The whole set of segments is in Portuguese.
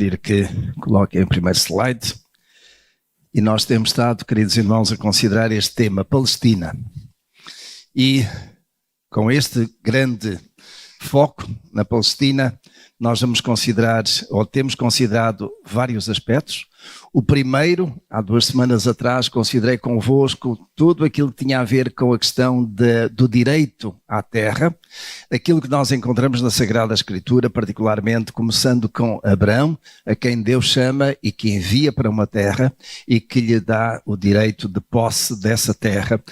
pedir que coloquem o primeiro slide. E nós temos estado, queridos irmãos, a considerar este tema, Palestina. E com este grande foco na Palestina, nós vamos considerar, ou temos considerado, vários aspectos. O primeiro, há 2 semanas atrás, considerei convosco tudo aquilo que tinha a ver com a questão do direito à terra, aquilo que nós encontramos na Sagrada Escritura, particularmente começando com Abraão, a quem Deus chama e que envia para uma terra e que lhe dá o direito de posse dessa terra,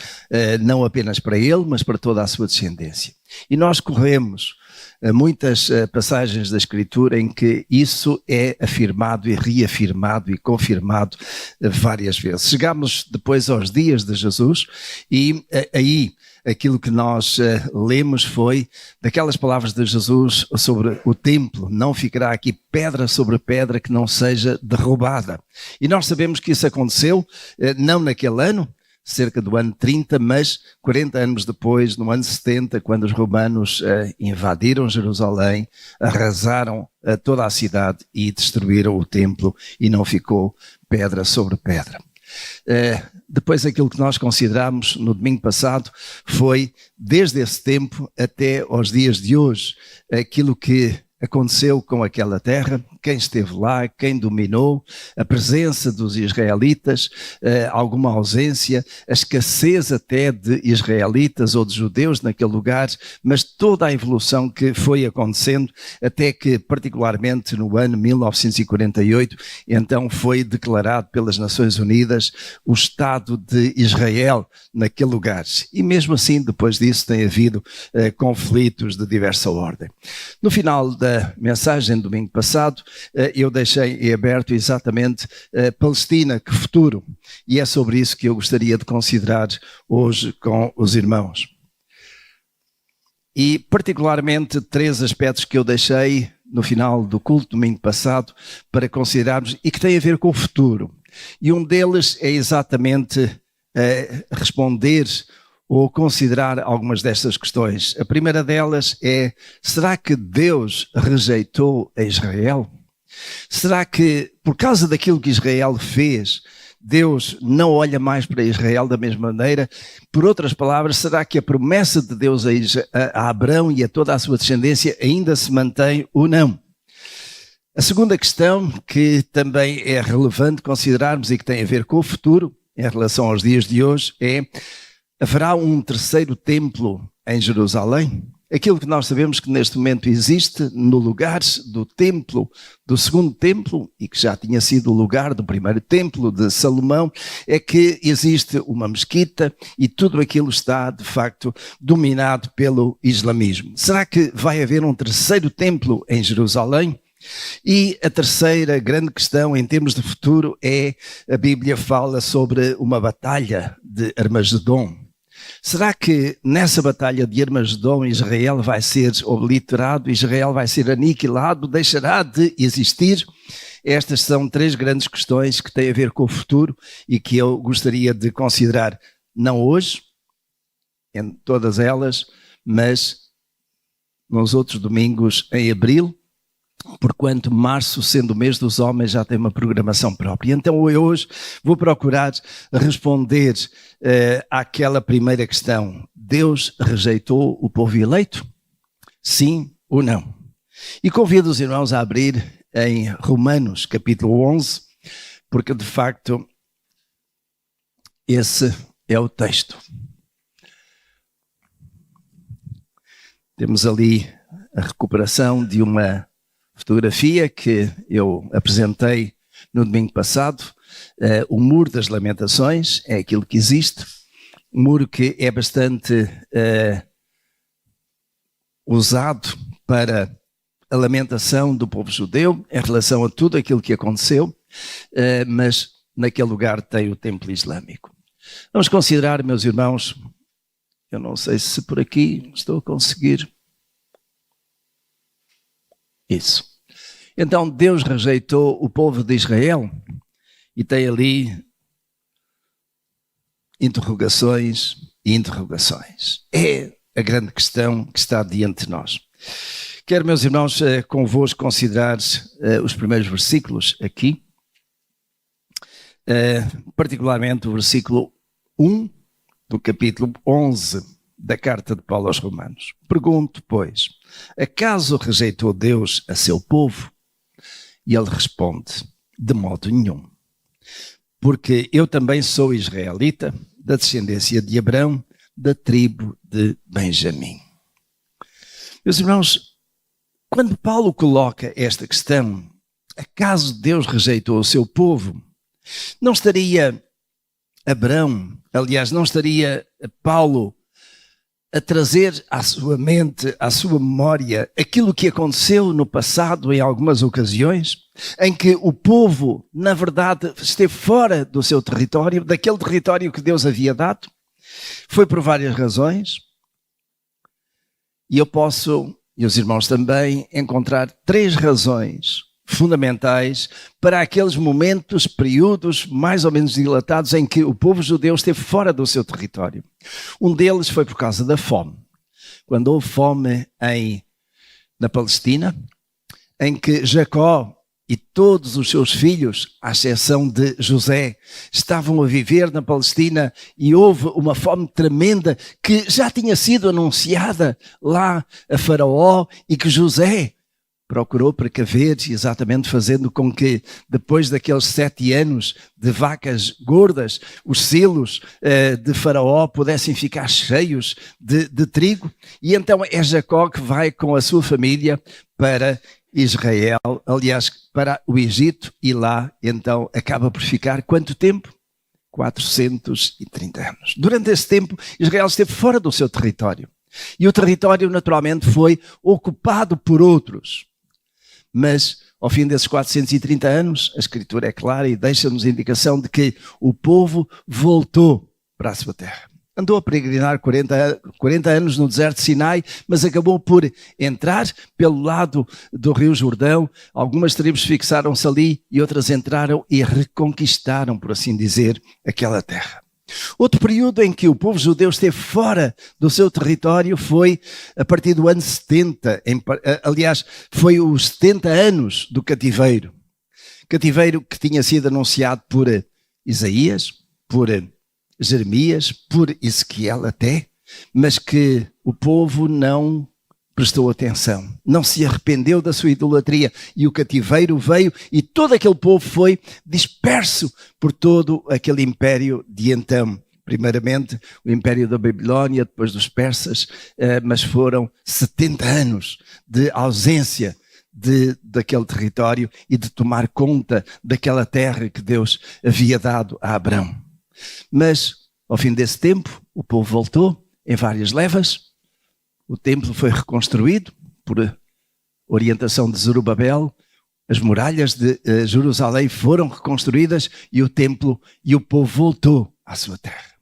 não apenas para ele, mas para toda a sua descendência. E nós corremos muitas passagens da Escritura em que isso é afirmado e reafirmado e confirmado várias vezes. Chegámos depois aos dias de Jesus e aí aquilo que nós lemos foi daquelas palavras de Jesus sobre o templo: não ficará aqui pedra sobre pedra que não seja derrubada. E nós sabemos que isso aconteceu não naquele ano, cerca do ano 30, mas 40 anos depois, no ano 70, quando os romanos invadiram Jerusalém, arrasaram toda a cidade e destruíram o templo e não ficou pedra sobre pedra. Depois aquilo que nós consideramos no domingo passado foi, desde esse tempo até aos dias de hoje, aquilo que aconteceu com aquela terra, quem esteve lá, quem dominou, a presença dos israelitas, alguma ausência, a escassez até de israelitas ou de judeus naquele lugar, mas toda a evolução que foi acontecendo até que, particularmente no ano 1948, então foi declarado pelas Nações Unidas o Estado de Israel naquele lugar. E mesmo assim, depois disso, tem havido conflitos de diversa ordem. No final da mensagem do domingo passado, eu deixei aberto exatamente Palestina, que futuro? E é sobre isso que eu gostaria de considerar hoje com os irmãos. E particularmente 3 aspectos que eu deixei no final do culto do domingo passado para considerarmos e que têm a ver com o futuro. E um deles é exatamente responder ou considerar algumas destas questões. A primeira delas é: será que Deus rejeitou a Israel? Será que, por causa daquilo que Israel fez, Deus não olha mais para Israel da mesma maneira? Por outras palavras, será que a promessa de Deus a Abraão e a toda a sua descendência ainda se mantém ou não? A segunda questão, que também é relevante considerarmos e que tem a ver com o futuro, em relação aos dias de hoje, é: haverá um terceiro templo em Jerusalém? Aquilo que nós sabemos que neste momento existe no lugar do templo, do segundo templo, e que já tinha sido o lugar do primeiro templo de Salomão, é que existe uma mesquita e tudo aquilo está, de facto, dominado pelo islamismo. Será que vai haver um terceiro templo em Jerusalém? E a terceira grande questão em termos de futuro é: a Bíblia fala sobre uma batalha de Armagedom. Será que nessa batalha de Armagedom Israel vai ser obliterado, Israel vai ser aniquilado, deixará de existir? Estas são 3 grandes questões que têm a ver com o futuro e que eu gostaria de considerar, não hoje, em todas elas, mas nos outros domingos em abril, porquanto março, sendo o mês dos homens, já tem uma programação própria. Então eu hoje vou procurar responder àquela primeira questão: Deus rejeitou o povo eleito? Sim ou não? E convido os irmãos a abrir em Romanos capítulo 11, porque de facto esse é o texto. Temos ali a recuperação de uma fotografia que eu apresentei no domingo passado. O Muro das Lamentações é aquilo que existe, um muro que é bastante usado para a lamentação do povo judeu em relação a tudo aquilo que aconteceu, mas naquele lugar tem o templo islâmico. Vamos considerar, meus irmãos, eu não sei se por aqui estou a conseguir isso. Então Deus rejeitou o povo de Israel e tem ali interrogações e interrogações. É a grande questão que está diante de nós. Quero, meus irmãos, convosco considerar os primeiros versículos aqui, particularmente o versículo 1 do capítulo 11 da carta de Paulo aos Romanos. Pergunto, pois, acaso rejeitou Deus a seu povo? E ele responde, de modo nenhum. Porque eu também sou israelita, da descendência de Abrão, da tribo de Benjamim. Meus irmãos, quando Paulo coloca esta questão, acaso Deus rejeitou o seu povo? Não estaria Abrão, aliás, não estaria Paulo a trazer à sua mente, à sua memória, aquilo que aconteceu no passado em algumas ocasiões, em que o povo, na verdade, esteve fora do seu território, daquele território que Deus havia dado? Foi por várias razões. E eu posso, e os irmãos também, encontrar 3 razões fundamentais para aqueles momentos, períodos mais ou menos dilatados em que o povo judeu esteve fora do seu território. Um deles foi por causa da fome. Quando houve fome na Palestina, em que Jacó e todos os seus filhos, à exceção de José, estavam a viver na Palestina e houve uma fome tremenda que já tinha sido anunciada lá a Faraó e que José procurou precaver, exatamente fazendo com que, depois daqueles 7 anos de vacas gordas, os silos de Faraó pudessem ficar cheios de trigo. E então é Jacó que vai com a sua família para Israel, aliás, para o Egito, e lá então acaba por ficar quanto tempo? 430 anos. Durante esse tempo, Israel esteve fora do seu território. E o território, naturalmente, foi ocupado por outros. Mas, ao fim desses 430 anos, a Escritura é clara e deixa-nos indicação de que o povo voltou para a sua terra. Andou a peregrinar 40 anos no deserto de Sinai, mas acabou por entrar pelo lado do Rio Jordão. Algumas tribos fixaram-se ali e outras entraram e reconquistaram, por assim dizer, aquela terra. Outro período em que o povo judeu esteve fora do seu território foi a partir do ano 70, aliás, foi os 70 anos do cativeiro. Cativeiro que tinha sido anunciado por Isaías, por Jeremias, por Ezequiel até, mas que o povo não prestou atenção, não se arrependeu da sua idolatria e o cativeiro veio e todo aquele povo foi disperso por todo aquele império de então. Primeiramente o império da Babilónia, depois dos persas, mas foram 70 anos de ausência daquele território e de tomar conta daquela terra que Deus havia dado a Abrão. Mas ao fim desse tempo o povo voltou em várias levas. O templo foi reconstruído por orientação de Zorobabel. As muralhas de Jerusalém foram reconstruídas e o templo e o povo voltou à sua terra.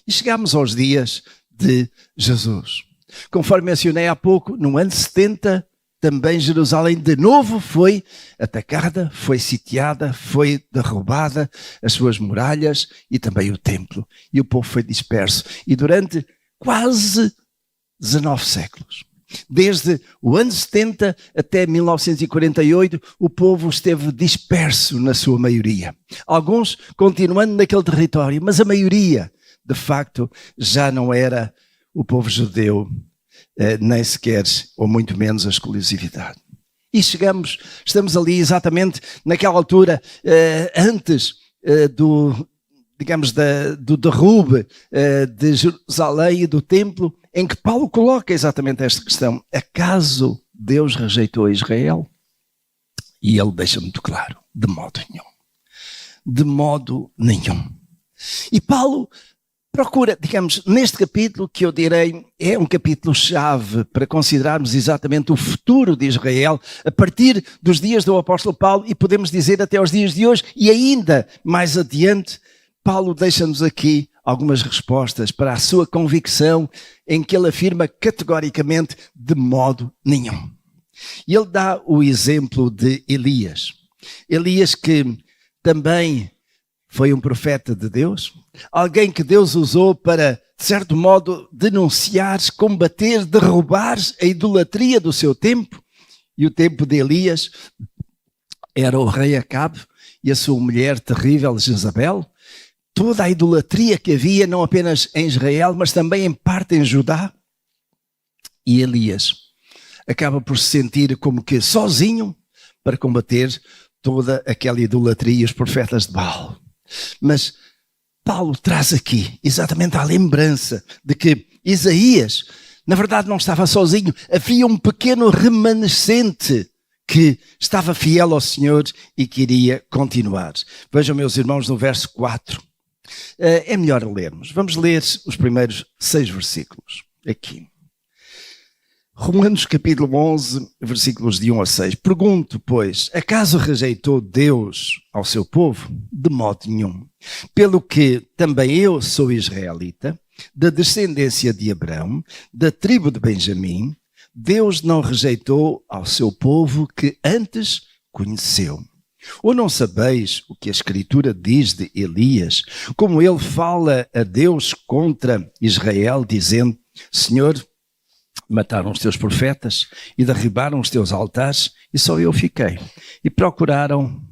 E chegamos aos dias de Jesus. Conforme mencionei há pouco, no ano 70, também Jerusalém de novo foi atacada, foi sitiada, foi derrubada, as suas muralhas e também o templo. E o povo foi disperso. E durante quase 19 séculos. Desde o ano 70 até 1948, o povo esteve disperso na sua maioria. Alguns continuando naquele território, mas a maioria, de facto, já não era o povo judeu, nem sequer, ou muito menos, a exclusividade. E estamos ali exatamente naquela altura, antes do derrube de Jerusalém e do templo, em que Paulo coloca exatamente esta questão. Acaso Deus rejeitou Israel? E ele deixa muito claro, de modo nenhum. De modo nenhum. E Paulo procura, neste capítulo, que eu direi é um capítulo-chave para considerarmos exatamente o futuro de Israel a partir dos dias do apóstolo Paulo e podemos dizer até aos dias de hoje e ainda mais adiante. Paulo deixa-nos aqui algumas respostas para a sua convicção em que ele afirma categoricamente de modo nenhum. E ele dá o exemplo de Elias. Elias que também foi um profeta de Deus, alguém que Deus usou para, de certo modo, denunciar, combater, derrubar a idolatria do seu tempo. E o tempo de Elias era o rei Acabe e a sua mulher terrível Jezabel. Toda a idolatria que havia, não apenas em Israel, mas também em parte em Judá. E Elias acaba por se sentir como que sozinho para combater toda aquela idolatria e os profetas de Baal. Mas Paulo traz aqui exatamente a lembrança de que Isaías, na verdade, não estava sozinho. Havia um pequeno remanescente que estava fiel ao Senhor e queria continuar. Vejam, meus irmãos, no verso 4. É melhor lermos. Vamos ler os primeiros 6 versículos aqui. Romanos capítulo 11, versículos de 1 a 6. Pergunto, pois, acaso rejeitou Deus ao seu povo? De modo nenhum. Pelo que também eu sou israelita, da descendência de Abraão, da tribo de Benjamim, Deus não rejeitou ao seu povo que antes conheceu. Ou não sabeis o que a Escritura diz de Elias, como ele fala a Deus contra Israel, dizendo, Senhor, mataram os teus profetas e derribaram os teus altares e só eu fiquei. E procuraram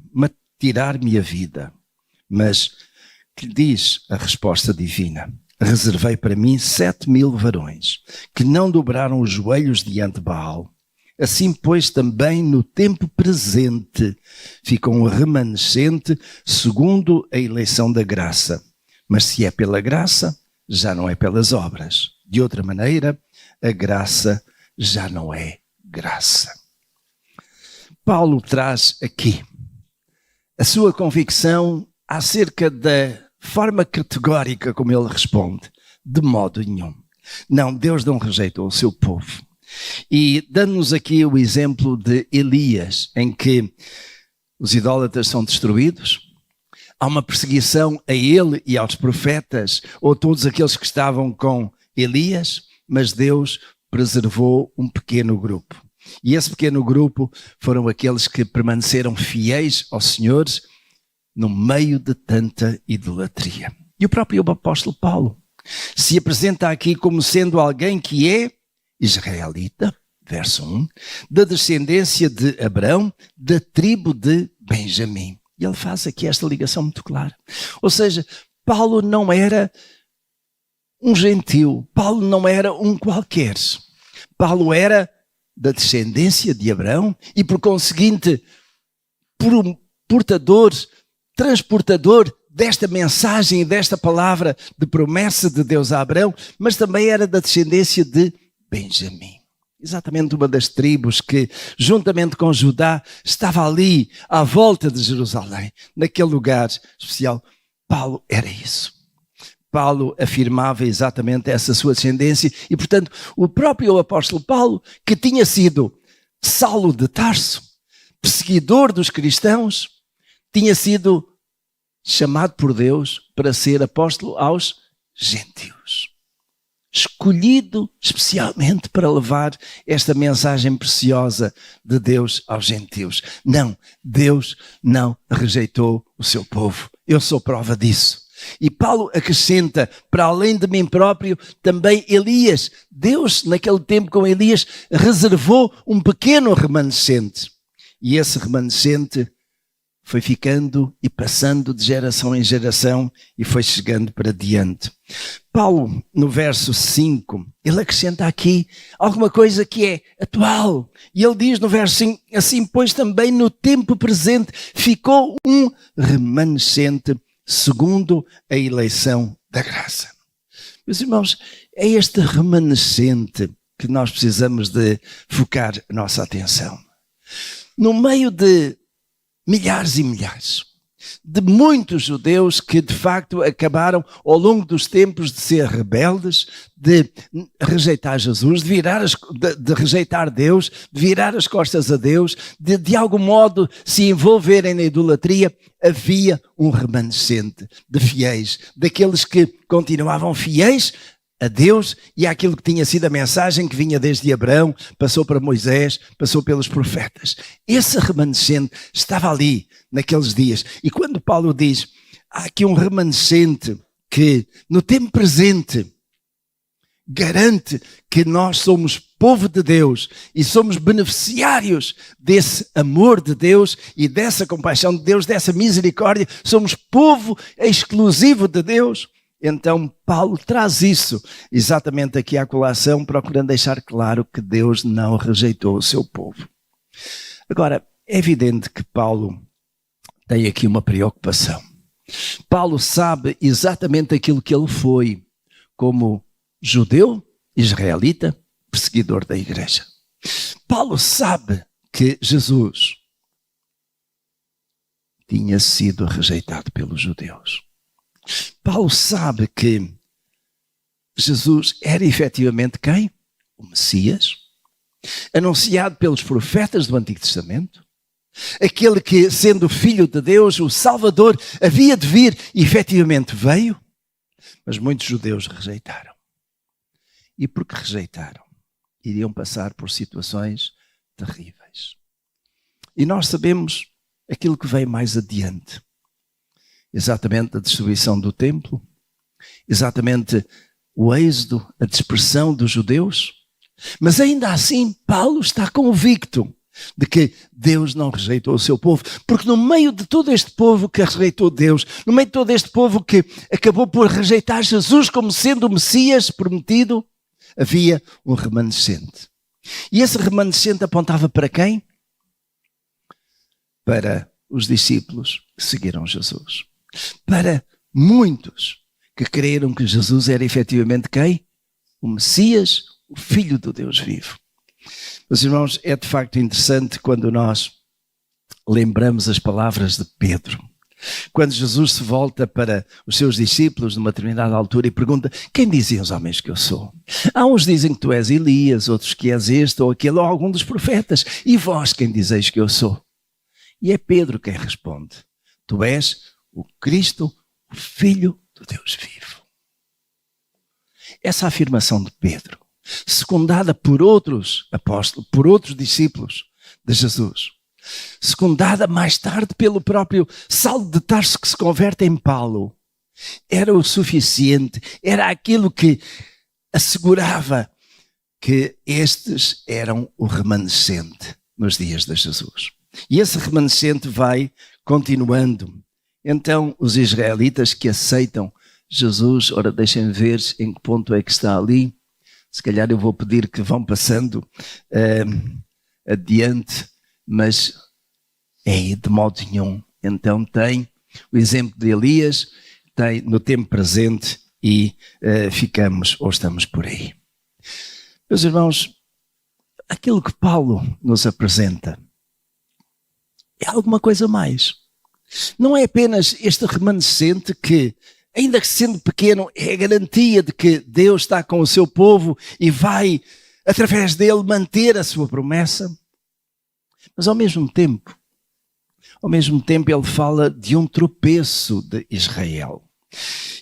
tirar-me a vida. Mas que diz a resposta divina? Reservei para mim 7.000 varões que não dobraram os joelhos diante de Baal. Assim, pois, também no tempo presente fica um remanescente segundo a eleição da graça. Mas se é pela graça, já não é pelas obras. De outra maneira, a graça já não é graça. Paulo traz aqui a sua convicção acerca da forma categórica como ele responde. De modo nenhum. Não, Deus não rejeitou o seu povo. E dando-nos aqui o exemplo de Elias, em que os idólatras são destruídos, há uma perseguição a ele e aos profetas, ou todos aqueles que estavam com Elias, mas Deus preservou um pequeno grupo. E esse pequeno grupo foram aqueles que permaneceram fiéis ao Senhor no meio de tanta idolatria. E o próprio apóstolo Paulo se apresenta aqui como sendo alguém que é israelita, verso 1, da descendência de Abraão, da tribo de Benjamim. E ele faz aqui esta ligação muito clara. Ou seja, Paulo não era um gentil, Paulo não era um qualquer. Paulo era da descendência de Abraão e, por conseguinte, transportador desta mensagem e desta palavra de promessa de Deus a Abraão, mas também era da descendência de Benjamim. Exatamente uma das tribos que, juntamente com Judá, estava ali à volta de Jerusalém, naquele lugar especial. Paulo era isso. Paulo afirmava exatamente essa sua descendência e, portanto, o próprio apóstolo Paulo, que tinha sido Saulo de Tarso, perseguidor dos cristãos, tinha sido chamado por Deus para ser apóstolo aos gentios. Escolhido especialmente para levar esta mensagem preciosa de Deus aos gentios. Não, Deus não rejeitou o seu povo. Eu sou prova disso. E Paulo acrescenta, para além de mim próprio, também Elias. Deus, naquele tempo com Elias, reservou um pequeno remanescente. E esse remanescente foi ficando e passando de geração em geração e foi chegando para diante. Paulo, no verso 5, ele acrescenta aqui alguma coisa que é atual. E ele diz no verso 5, assim, pois também no tempo presente ficou um remanescente segundo a eleição da graça. Meus irmãos, é este remanescente que nós precisamos de focar a nossa atenção. No meio de milhares e milhares de muitos judeus que de facto acabaram ao longo dos tempos de ser rebeldes, de rejeitar Jesus, de rejeitar Deus, de virar as costas a Deus, de algum modo se envolverem na idolatria, havia um remanescente de fiéis, daqueles que continuavam fiéis a Deus e àquilo que tinha sido a mensagem que vinha desde Abraão, passou para Moisés, passou pelos profetas. Esse remanescente estava ali naqueles dias. E quando Paulo diz, há aqui um remanescente que no tempo presente, garante que nós somos povo de Deus e somos beneficiários desse amor de Deus e dessa compaixão de Deus, dessa misericórdia. Somos povo exclusivo de Deus. Então Paulo traz isso exatamente aqui à colação, procurando deixar claro que Deus não rejeitou o seu povo. Agora, é evidente que Paulo tem aqui uma preocupação. Paulo sabe exatamente aquilo que ele foi como judeu, israelita, perseguidor da igreja. Paulo sabe que Jesus tinha sido rejeitado pelos judeus. Paulo sabe que Jesus era efetivamente quem? O Messias, anunciado pelos profetas do Antigo Testamento, aquele que, sendo filho de Deus, o Salvador, havia de vir e efetivamente veio, mas muitos judeus rejeitaram. E porque rejeitaram, iriam passar por situações terríveis. E nós sabemos aquilo que veio mais adiante. Exatamente a destruição do templo, exatamente o êxodo, a dispersão dos judeus. Mas ainda assim, Paulo está convicto de que Deus não rejeitou o seu povo, porque no meio de todo este povo que rejeitou Deus, no meio de todo este povo que acabou por rejeitar Jesus como sendo o Messias prometido, havia um remanescente. E esse remanescente apontava para quem? Para os discípulos que seguiram Jesus. Para muitos que creram que Jesus era efetivamente quem? O Messias, o Filho do Deus vivo. Meus irmãos, é de facto interessante quando nós lembramos as palavras de Pedro. Quando Jesus se volta para os seus discípulos numa determinada altura e pergunta: quem dizem os homens que eu sou? Há uns dizem que tu és Elias, outros que és este ou aquele ou algum dos profetas. E vós quem dizeis que eu sou? E é Pedro quem responde: tu és o Cristo, o Filho do Deus vivo. Essa afirmação de Pedro, secundada por outros apóstolos, por outros discípulos de Jesus, secundada mais tarde pelo próprio Saulo de Tarso, que se converte em Paulo, era o suficiente, era aquilo que assegurava que estes eram o remanescente nos dias de Jesus. E esse remanescente vai continuando. Então, os israelitas que aceitam Jesus, ora, deixem ver em que ponto é que está ali. Se calhar eu vou pedir que vão passando adiante, mas de modo nenhum. Então tem o exemplo de Elias, tem no tempo presente e ficamos ou estamos por aí. Meus irmãos, aquilo que Paulo nos apresenta é alguma coisa mais. Não é apenas este remanescente que, ainda que sendo pequeno, é a garantia de que Deus está com o seu povo e vai, através dele, manter a sua promessa. Mas ao mesmo tempo ele fala de um tropeço de Israel.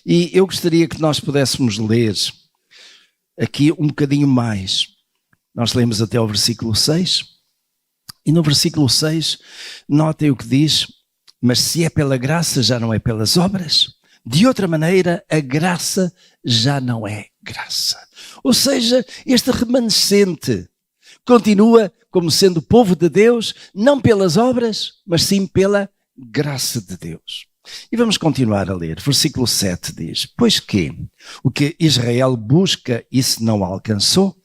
E eu gostaria que nós pudéssemos ler aqui um bocadinho mais. Nós lemos até ao versículo 6. E no versículo 6, notem o que diz: mas se é pela graça, já não é pelas obras. De outra maneira, a graça já não é graça. Ou seja, este remanescente continua como sendo povo de Deus, não pelas obras, mas sim pela graça de Deus. E vamos continuar a ler. Versículo 7 diz: pois que o que Israel busca, isso não alcançou,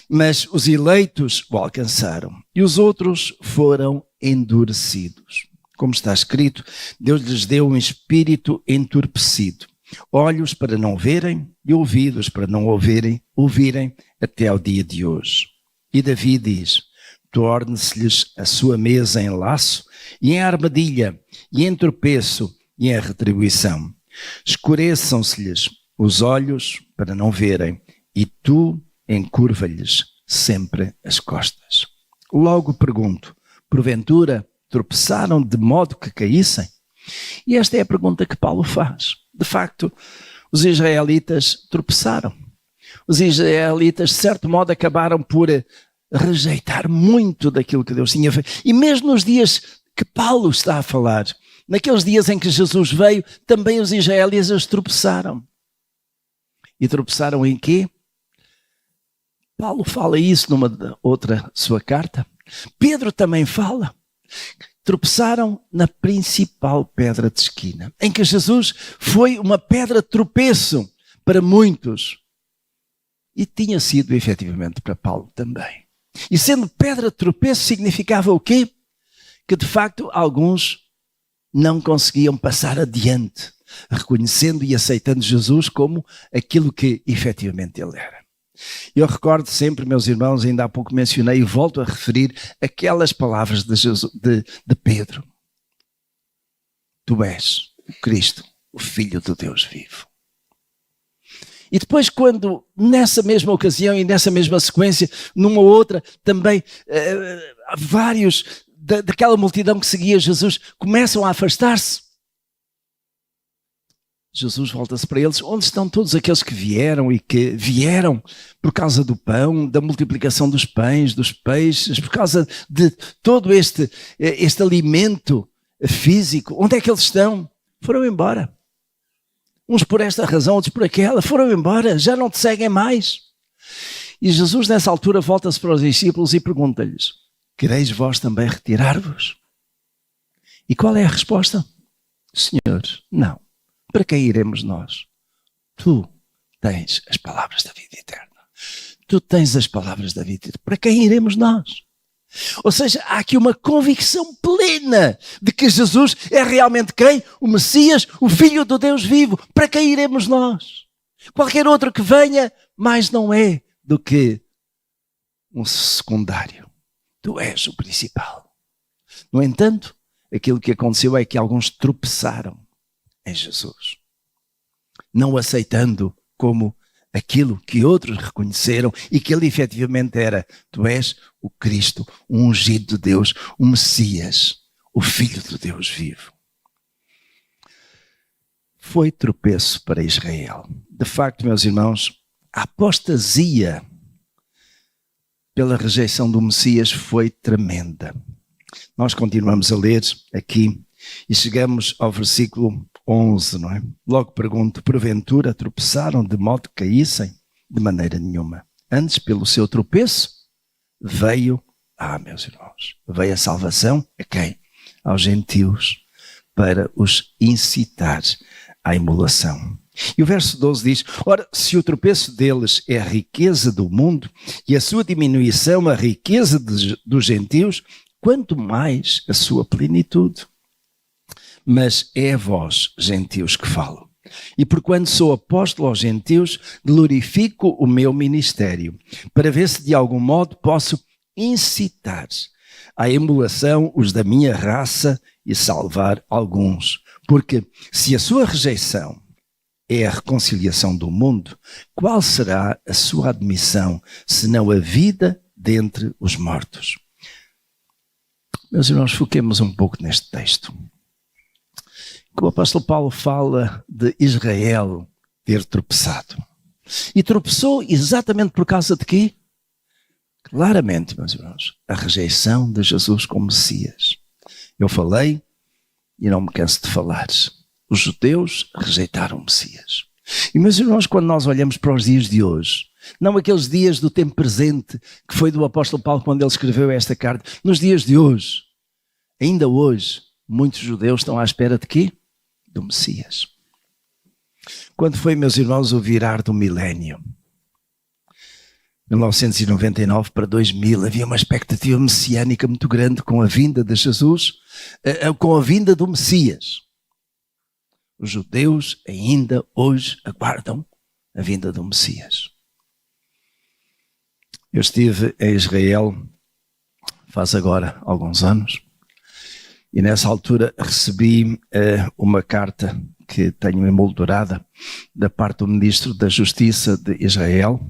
mas os eleitos o alcançaram, e os outros foram endurecidos. Como está escrito, Deus lhes deu um espírito entorpecido, olhos para não verem e ouvidos para não ouvirem até ao dia de hoje. E Davi diz: torne-se-lhes a sua mesa em laço e em armadilha e em tropeço e em retribuição. Escureçam-se-lhes os olhos para não verem e tu encurva-lhes sempre as costas. Logo pergunto: porventura tropeçaram de modo que caíssem? E esta é a pergunta que Paulo faz. De facto, os israelitas tropeçaram. Os israelitas, de certo modo, acabaram por rejeitar muito daquilo que Deus tinha feito. E mesmo nos dias que Paulo está a falar, naqueles dias em que Jesus veio, também os israelitas tropeçaram. E tropeçaram em quê? Paulo fala isso numa outra sua carta. Pedro também fala. Tropeçaram na principal pedra de esquina, em que Jesus foi uma pedra de tropeço para muitos. E tinha sido efetivamente para Paulo também. E sendo pedra de tropeço significava o quê? Que de facto alguns não conseguiam passar adiante, reconhecendo e aceitando Jesus como aquilo que efetivamente ele era. Eu recordo sempre, meus irmãos, ainda há pouco mencionei e volto a referir aquelas palavras de Pedro. Tu és o Cristo, o Filho do Deus vivo. E depois quando, nessa mesma ocasião e nessa mesma sequência, numa outra, também vários daquela multidão que seguia Jesus começam a afastar-se. Jesus volta-se para eles. Onde estão todos aqueles que vieram e que vieram por causa do pão, da multiplicação dos pães, dos peixes, por causa de todo este alimento físico? Onde é que eles estão? Foram embora. Uns por esta razão, outros por aquela. Foram embora, já não te seguem mais. E Jesus nessa altura volta-se para os discípulos e pergunta-lhes: quereis vós também retirar-vos? E qual é a resposta? Senhor, não. Para quem iremos nós? Tu tens as palavras da vida eterna. Tu tens as palavras da vida eterna. Para quem iremos nós? Ou seja, há aqui uma convicção plena de que Jesus é realmente quem? O Messias, o Filho do Deus vivo. Para quem iremos nós? Qualquer outro que venha, mais não é do que um secundário. Tu és o principal. No entanto, aquilo que aconteceu é que alguns tropeçaram em Jesus, não o aceitando como aquilo que outros reconheceram e que ele efetivamente era. Tu és o Cristo, o ungido de Deus, o Messias, o Filho de Deus vivo. Foi tropeço para Israel. De facto, meus irmãos, a apostasia pela rejeição do Messias foi tremenda. Nós continuamos a ler aqui e chegamos ao versículo 11, não é? Logo pergunto: porventura tropeçaram de modo que caíssem? De maneira nenhuma. Antes, pelo seu tropeço, veio, meus irmãos, veio a salvação a quem? Aos gentios, para os incitar à emulação. E o verso 12 diz: ora, se o tropeço deles é a riqueza do mundo e a sua diminuição a riqueza dos gentios, quanto mais a sua plenitude. Mas é a vós, gentios, que falo. E porquanto sou apóstolo aos gentios, glorifico o meu ministério, para ver se de algum modo posso incitar à emulação os da minha raça e salvar alguns. Porque se a sua rejeição é a reconciliação do mundo, qual será a sua admissão, senão a vida dentre os mortos? Meus irmãos, foquemos um pouco neste texto. O apóstolo Paulo fala de Israel ter tropeçado. E tropeçou exatamente por causa de quê? Claramente, meus irmãos, a rejeição de Jesus como Messias. Eu falei e não me canso de falar. Os judeus rejeitaram o Messias. E, meus irmãos, quando nós olhamos para os dias de hoje, não aqueles dias do tempo presente, que foi do apóstolo Paulo quando ele escreveu esta carta, nos dias de hoje, ainda hoje, muitos judeus estão à espera de quê? Do Messias. Quando foi, meus irmãos, o virar do milénio, 1999 para 2000, havia uma expectativa messiânica muito grande com a vinda de Jesus, com a vinda do Messias. Os judeus ainda hoje aguardam a vinda do Messias. Eu estive em Israel faz agora alguns anos e nessa altura recebi uma carta que tenho emoldurada da parte do Ministro da Justiça de Israel,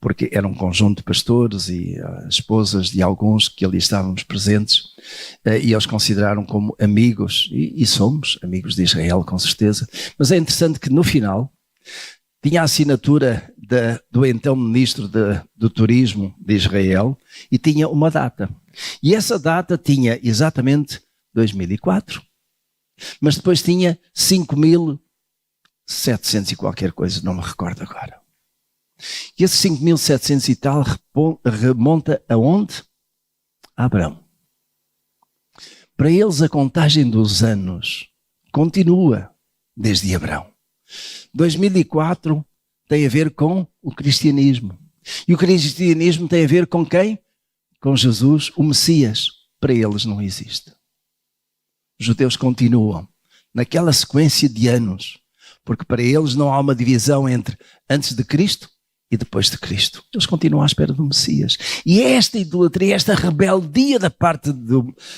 porque era um conjunto de pastores e esposas de alguns que ali estávamos presentes, e eles consideraram como amigos, e somos amigos de Israel com certeza, mas é interessante que no final tinha a assinatura do então Ministro do Turismo de Israel e tinha uma data, e essa data tinha exatamente 2004, mas depois tinha 5.700 e qualquer coisa, não me recordo agora. E esses 5.700 e tal remonta aonde? A Abraão. Para eles a contagem dos anos continua desde Abraão. 2004 tem a ver com o cristianismo. E o cristianismo tem a ver com quem? Com Jesus, o Messias. Para eles não existe. Os judeus continuam naquela sequência de anos, porque para eles não há uma divisão entre antes de Cristo e depois de Cristo. Eles continuam à espera do Messias. E é esta idolatria, esta rebeldia da parte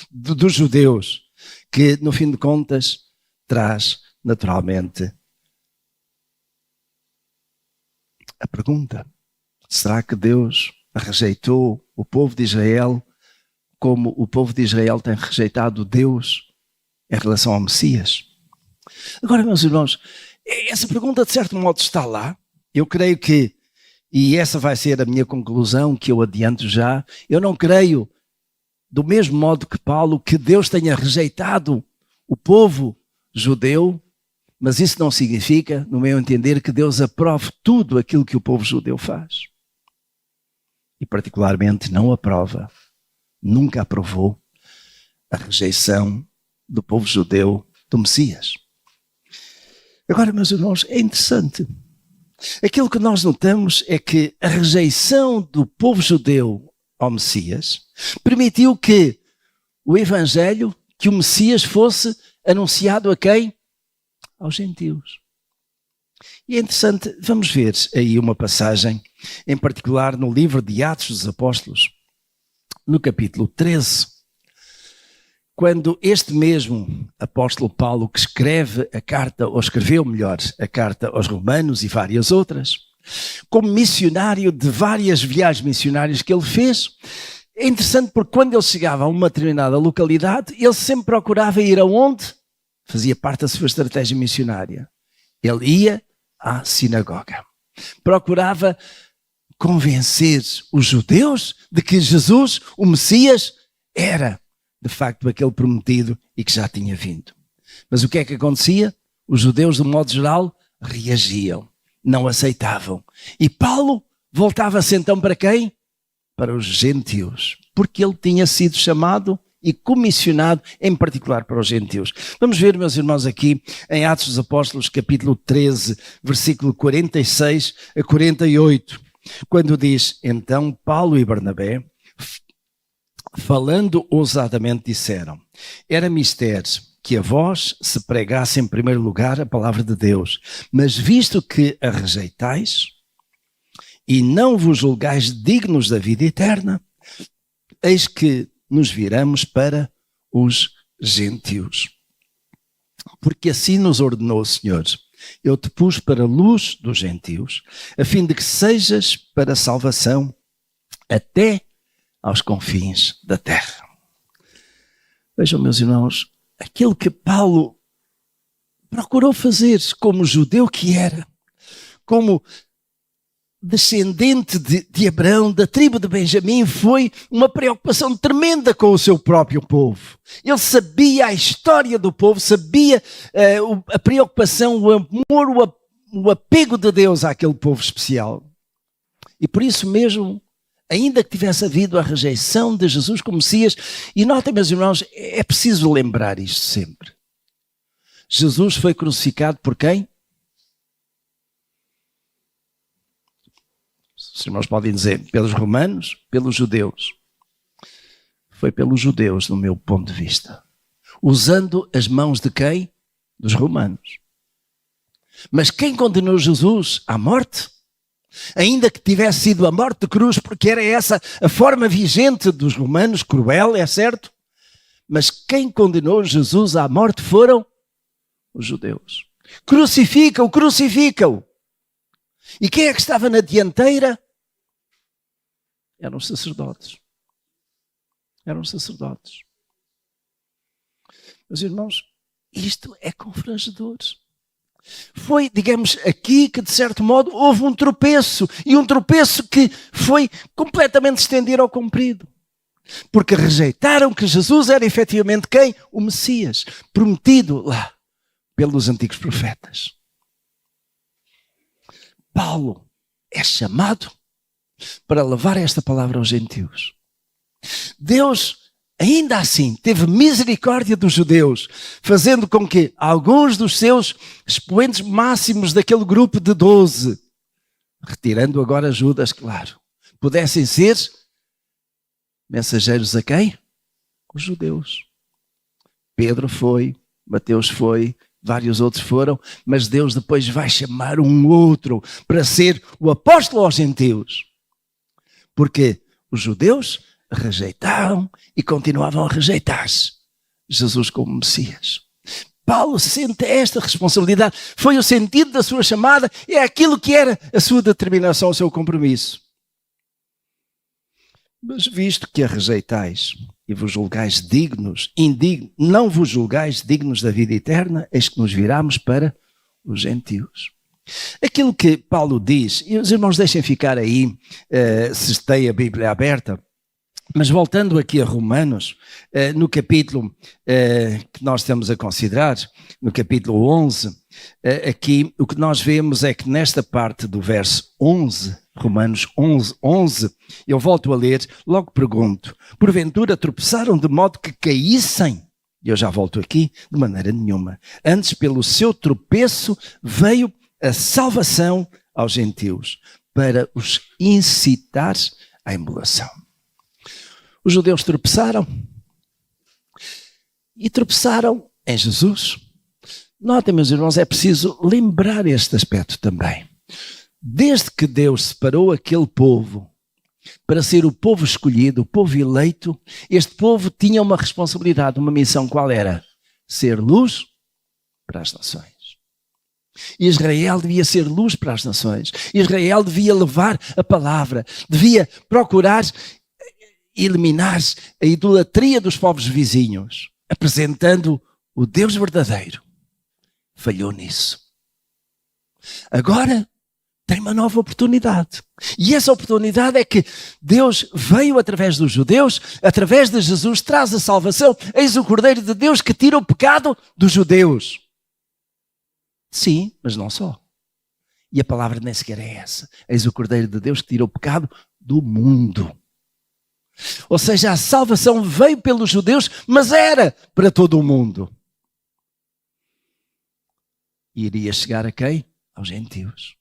dos judeus, que no fim de contas traz naturalmente a pergunta: será que Deus rejeitou o povo de Israel como o povo de Israel tem rejeitado Deus em relação ao Messias? Agora, meus irmãos, essa pergunta de certo modo está lá. Eu creio que, e essa vai ser a minha conclusão que eu adianto já, eu não creio, do mesmo modo que Paulo, que Deus tenha rejeitado o povo judeu, mas isso não significa, no meu entender, que Deus aprove tudo aquilo que o povo judeu faz. E particularmente não aprova, nunca aprovou a rejeição do povo judeu do Messias. Agora, meus irmãos, é interessante. Aquilo que nós notamos é que a rejeição do povo judeu ao Messias permitiu que o Evangelho, que o Messias fosse anunciado a quem? Aos gentios. E é interessante, vamos ver aí uma passagem, em particular no livro de Atos dos Apóstolos, no capítulo 13, quando este mesmo apóstolo Paulo, que escreve a carta, ou escreveu melhor, a carta aos Romanos e várias outras, como missionário de várias viagens missionárias que ele fez, é interessante porque quando ele chegava a uma determinada localidade, ele sempre procurava ir aonde? Fazia parte da sua estratégia missionária. Ele ia à sinagoga. Procurava convencer os judeus de que Jesus, o Messias, era de facto aquele prometido e que já tinha vindo. Mas o que é que acontecia? Os judeus, de um modo geral, reagiam, não aceitavam. E Paulo voltava-se então para quem? Para os gentios, porque ele tinha sido chamado e comissionado em particular para os gentios. Vamos ver, meus irmãos, aqui em Atos dos Apóstolos, capítulo 13, versículo 46 a 48, quando diz: então Paulo e Barnabé, falando ousadamente, disseram: era mister que a vós se pregasse em primeiro lugar a palavra de Deus, mas visto que a rejeitais e não vos julgais dignos da vida eterna, eis que nos viramos para os gentios. Porque assim nos ordenou o Senhor: eu te pus para a luz dos gentios, a fim de que sejas para a salvação até aos confins da terra. Vejam, meus irmãos, aquilo que Paulo procurou fazer como judeu que era, como descendente de Abraão, da tribo de Benjamim, foi uma preocupação tremenda com o seu próprio povo. Ele sabia a história do povo, sabia a preocupação, o amor, o apego de Deus àquele povo especial. E por isso mesmo, ainda que tivesse havido a rejeição de Jesus como Messias, e notem, meus irmãos, é preciso lembrar isto sempre. Jesus foi crucificado por quem? Os irmãos podem dizer pelos romanos, pelos judeus. Foi pelos judeus, no meu ponto de vista. Usando as mãos de quem? Dos romanos. Mas quem condenou Jesus à morte? Ainda que tivesse sido a morte de cruz, porque era essa a forma vigente dos romanos, cruel, é certo? Mas quem condenou Jesus à morte foram os judeus. Crucifica-o, crucifica-o. E quem é que estava na dianteira? Eram os sacerdotes. Eram os sacerdotes. Meus irmãos, isto é confrangedor. Foi, digamos, aqui que de certo modo houve um tropeço. E um tropeço que foi completamente estendido ao comprido. Porque rejeitaram que Jesus era efetivamente quem? O Messias, prometido lá pelos antigos profetas. Paulo é chamado para levar esta palavra aos gentios. Deus, ainda assim, teve misericórdia dos judeus, fazendo com que alguns dos seus expoentes máximos daquele grupo de 12, retirando agora Judas, claro, pudessem ser mensageiros a quem? Os judeus. Pedro foi, Mateus foi, vários outros foram, mas Deus depois vai chamar um outro para ser o apóstolo aos gentios. Porque os judeus rejeitaram e continuavam a rejeitar Jesus como Messias. Paulo sente esta responsabilidade. Foi o sentido da sua chamada, é aquilo que era a sua determinação, o seu compromisso. Mas visto que a rejeitais e vos julgais dignos, não vos julgais dignos da vida eterna, eis que nos viramos para os gentios. Aquilo que Paulo diz, e os irmãos deixem ficar aí, se têm a Bíblia aberta, mas voltando aqui a Romanos, no capítulo que nós estamos a considerar, no capítulo 11, aqui o que nós vemos é que nesta parte do verso 11, Romanos 11, eu volto a ler, logo pergunto, porventura tropeçaram de modo que caíssem? E eu já volto aqui, de maneira nenhuma. Antes, pelo seu tropeço, veio a salvação aos gentios, para os incitar à emulação. Os judeus tropeçaram e tropeçaram em Jesus. Notem, meus irmãos, é preciso lembrar este aspecto também. Desde que Deus separou aquele povo para ser o povo escolhido, o povo eleito, este povo tinha uma responsabilidade, uma missão. Qual era? Ser luz para as nações. Israel devia ser luz para as nações. Israel devia levar a palavra, devia procurar eliminar a idolatria dos povos vizinhos, apresentando o Deus verdadeiro. Falhou nisso. Agora tem uma nova oportunidade. E essa oportunidade é que Deus veio através dos judeus, através de Jesus, traz a salvação. Eis o Cordeiro de Deus que tira o pecado dos judeus. Sim, mas não só. E a palavra nem sequer é essa. Eis o Cordeiro de Deus que tira o pecado do mundo. Ou seja, a salvação veio pelos judeus, mas era para todo o mundo. E iria chegar a quem? Aos gentios.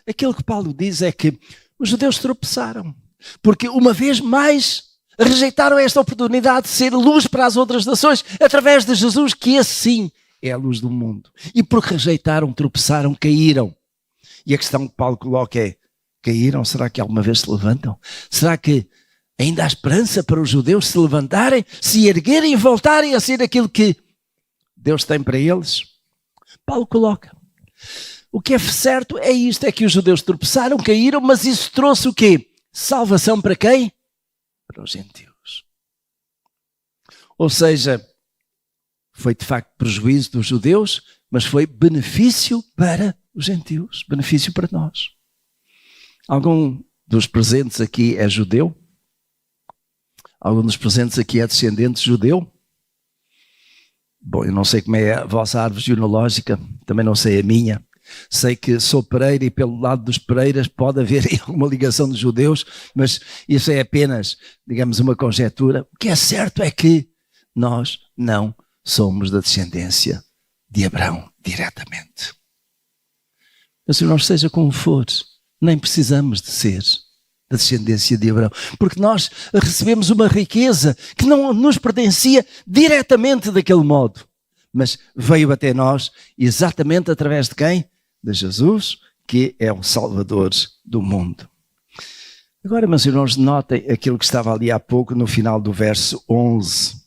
Aquilo que Paulo diz é que os judeus tropeçaram, porque uma vez mais rejeitaram esta oportunidade de ser luz para as outras nações, através de Jesus, que assim é a luz do mundo. E porque rejeitaram, tropeçaram, caíram. E a questão que Paulo coloca é, caíram? Será que alguma vez se levantam? Será que ainda há esperança para os judeus se levantarem, se erguerem e voltarem a ser aquilo que Deus tem para eles? Paulo coloca. O que é certo é isto, é que os judeus tropeçaram, caíram, mas isso trouxe o quê? Salvação para quem? Para os gentios. Ou seja, foi de facto prejuízo dos judeus, mas foi benefício para os gentios, benefício para nós. Algum dos presentes aqui é judeu? Algum dos presentes aqui é descendente judeu? Bom, eu não sei como é a vossa árvore genealógica, também não sei a minha. Sei que sou Pereira e pelo lado dos Pereiras pode haver alguma ligação de judeus, mas isso é apenas, digamos, uma conjetura. O que é certo é que nós não somos da descendência de Abraão diretamente. Mas se nós seja como for, nem precisamos de ser da descendência de Abraão, porque nós recebemos uma riqueza que não nos pertencia diretamente daquele modo, mas veio até nós exatamente através de quem? De Jesus, que é o Salvador do mundo. Agora, meus irmãos, notem aquilo que estava ali há pouco no final do verso 11.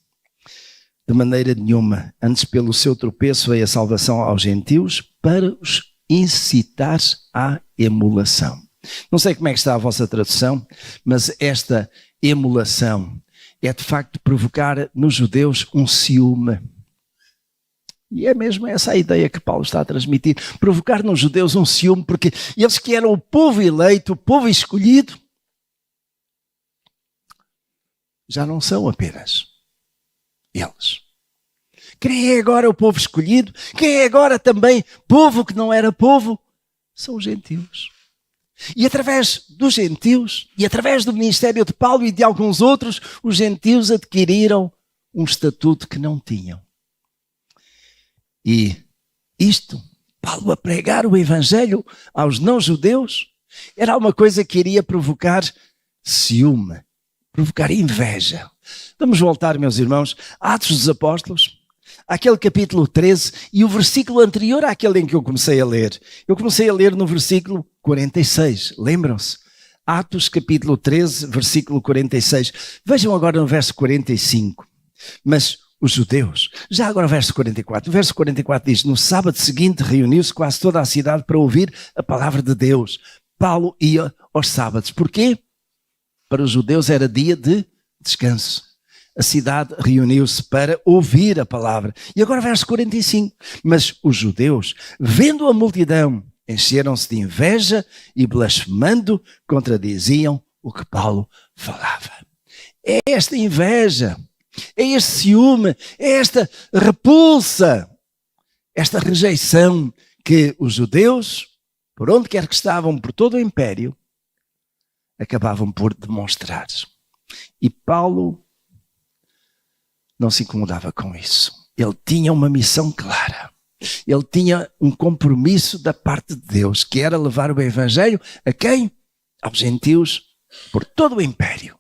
De maneira nenhuma, antes pelo seu tropeço veio a salvação aos gentios para os incitar à emulação. Não sei como é que está a vossa tradução, mas esta emulação é de facto provocar nos judeus um ciúme. E é mesmo essa a ideia que Paulo está a transmitir, provocar nos judeus um ciúme, porque eles que eram o povo eleito, o povo escolhido, já não são apenas eles. Quem é agora o povo escolhido? Quem é agora também povo que não era povo? São os gentios. E através dos gentios, e através do ministério de Paulo e de alguns outros, os gentios adquiriram um estatuto que não tinham. E isto, Paulo a pregar o evangelho aos não-judeus, era uma coisa que iria provocar ciúme, provocar inveja. Vamos voltar, meus irmãos, a Atos dos Apóstolos, aquele capítulo 13 e o versículo anterior àquele em que eu comecei a ler. Eu comecei a ler no versículo 46, lembram-se? Atos capítulo 13, versículo 46. Vejam agora no verso 45. Mas os judeus, já agora o verso 44. O verso 44 diz, no sábado seguinte reuniu-se quase toda a cidade para ouvir a palavra de Deus. Paulo ia aos sábados. Porquê? Para os judeus era dia de descanso. A cidade reuniu-se para ouvir a palavra. E agora verso 45. Mas os judeus, vendo a multidão, encheram-se de inveja e blasfemando contradiziam o que Paulo falava. É esta inveja, é este ciúme, é esta repulsa, esta rejeição que os judeus, por onde quer que estavam, por todo o império, acabavam por demonstrar. E Paulo não se incomodava com isso. Ele tinha uma missão clara. Ele tinha um compromisso da parte de Deus, que era levar o evangelho a quem? Aos gentios por todo o império.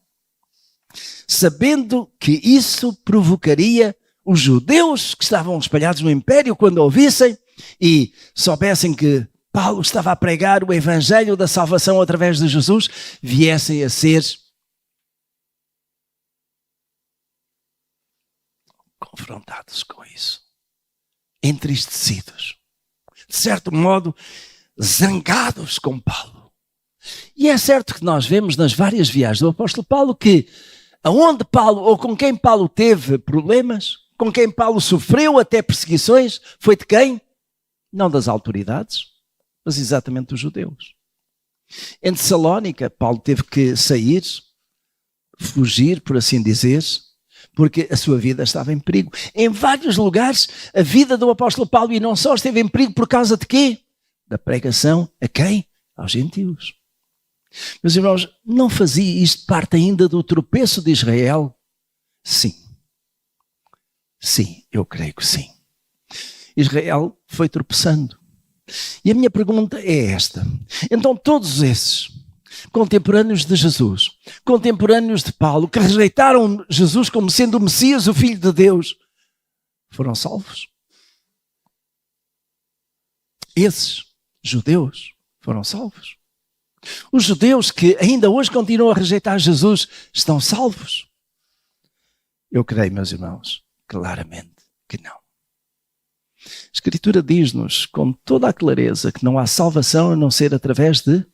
Sabendo que isso provocaria os judeus que estavam espalhados no império, quando ouvissem e soubessem que Paulo estava a pregar o evangelho da salvação através de Jesus, viessem a ser confrontados com isso, entristecidos, de certo modo zangados com Paulo. E é certo que nós vemos nas várias viagens do apóstolo Paulo que aonde Paulo, ou com quem Paulo teve problemas, com quem Paulo sofreu até perseguições, foi de quem? Não das autoridades, mas exatamente dos judeus. Em Tessalónica, Paulo teve que sair, fugir, por assim dizer, porque a sua vida estava em perigo. Em vários lugares, a vida do apóstolo Paulo, e não só, esteve em perigo por causa de quê? Da pregação a quem? Aos gentios. Meus irmãos, não fazia isto parte ainda do tropeço de Israel? Sim. Sim, eu creio que sim. Israel foi tropeçando. E a minha pergunta é esta. Então todos esses contemporâneos de Jesus, contemporâneos de Paulo, que rejeitaram Jesus como sendo o Messias, o Filho de Deus, foram salvos? Esses judeus foram salvos? Os judeus que ainda hoje continuam a rejeitar Jesus estão salvos? Eu creio, meus irmãos, claramente que não. A Escritura diz-nos com toda a clareza que não há salvação a não ser através de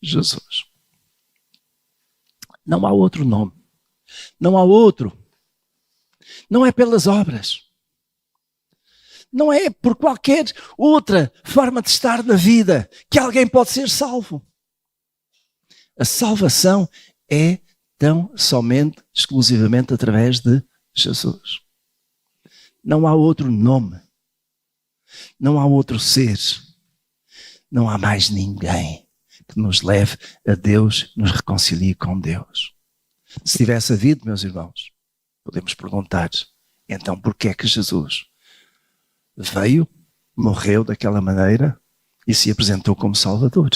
Jesus. Não há outro nome. Não há outro. Não é pelas obras. Não é por qualquer outra forma de estar na vida que alguém pode ser salvo. A salvação é tão somente, exclusivamente através de Jesus. Não há outro nome. Não há outro ser. Não há mais ninguém que nos leve a Deus, nos reconcilie com Deus. Se tivesse havido, meus irmãos, podemos perguntar, então porquê é que Jesus veio, morreu daquela maneira e se apresentou como Salvador?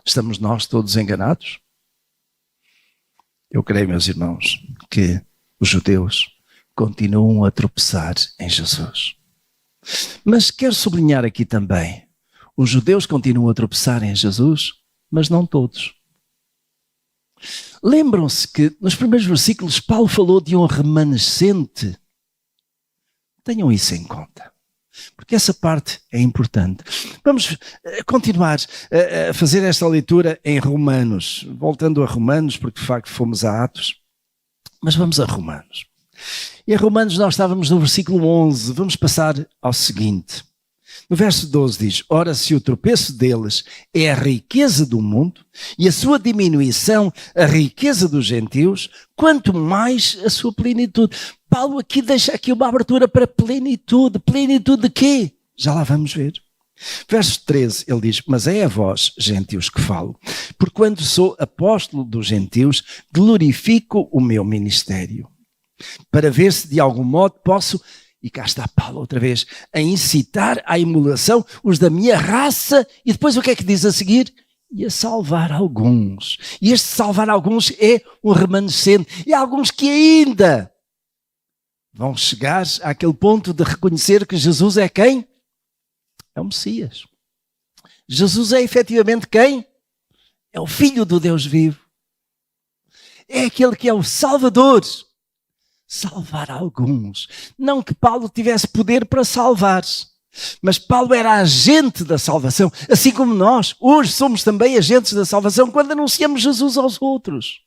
Estamos nós todos enganados? Eu creio, meus irmãos, que os judeus continuam a tropeçar em Jesus. Mas quero sublinhar aqui também, os judeus continuam a tropeçar em Jesus, mas não todos. Lembram-se que nos primeiros versículos Paulo falou de um remanescente. Tenham isso em conta, porque essa parte é importante. Vamos continuar a fazer esta leitura em Romanos, voltando a Romanos, porque de facto fomos a Atos, mas vamos a Romanos. E em Romanos nós estávamos no versículo 11, vamos passar ao seguinte. No verso 12 diz, ora se o tropeço deles é a riqueza do mundo e a sua diminuição a riqueza dos gentios, quanto mais a sua plenitude. Paulo aqui deixa aqui uma abertura para plenitude. Plenitude de quê? Já lá vamos ver. Verso 13, ele diz: mas é a vós, gentios, que falo, porque quando sou apóstolo dos gentios, glorifico o meu ministério, para ver se de algum modo posso, e cá está Paulo outra vez, a incitar à emulação os da minha raça, e depois o que é que diz a seguir? E a salvar alguns. E este salvar alguns é um remanescente, e há alguns que ainda vão chegar àquele ponto de reconhecer que Jesus é quem? É o Messias. Jesus é efetivamente quem? É o Filho do Deus vivo. É aquele que é o Salvador. Salvar alguns. Não que Paulo tivesse poder para salvar, mas Paulo era agente da salvação, assim como nós. Hoje somos também agentes da salvação quando anunciamos Jesus aos outros.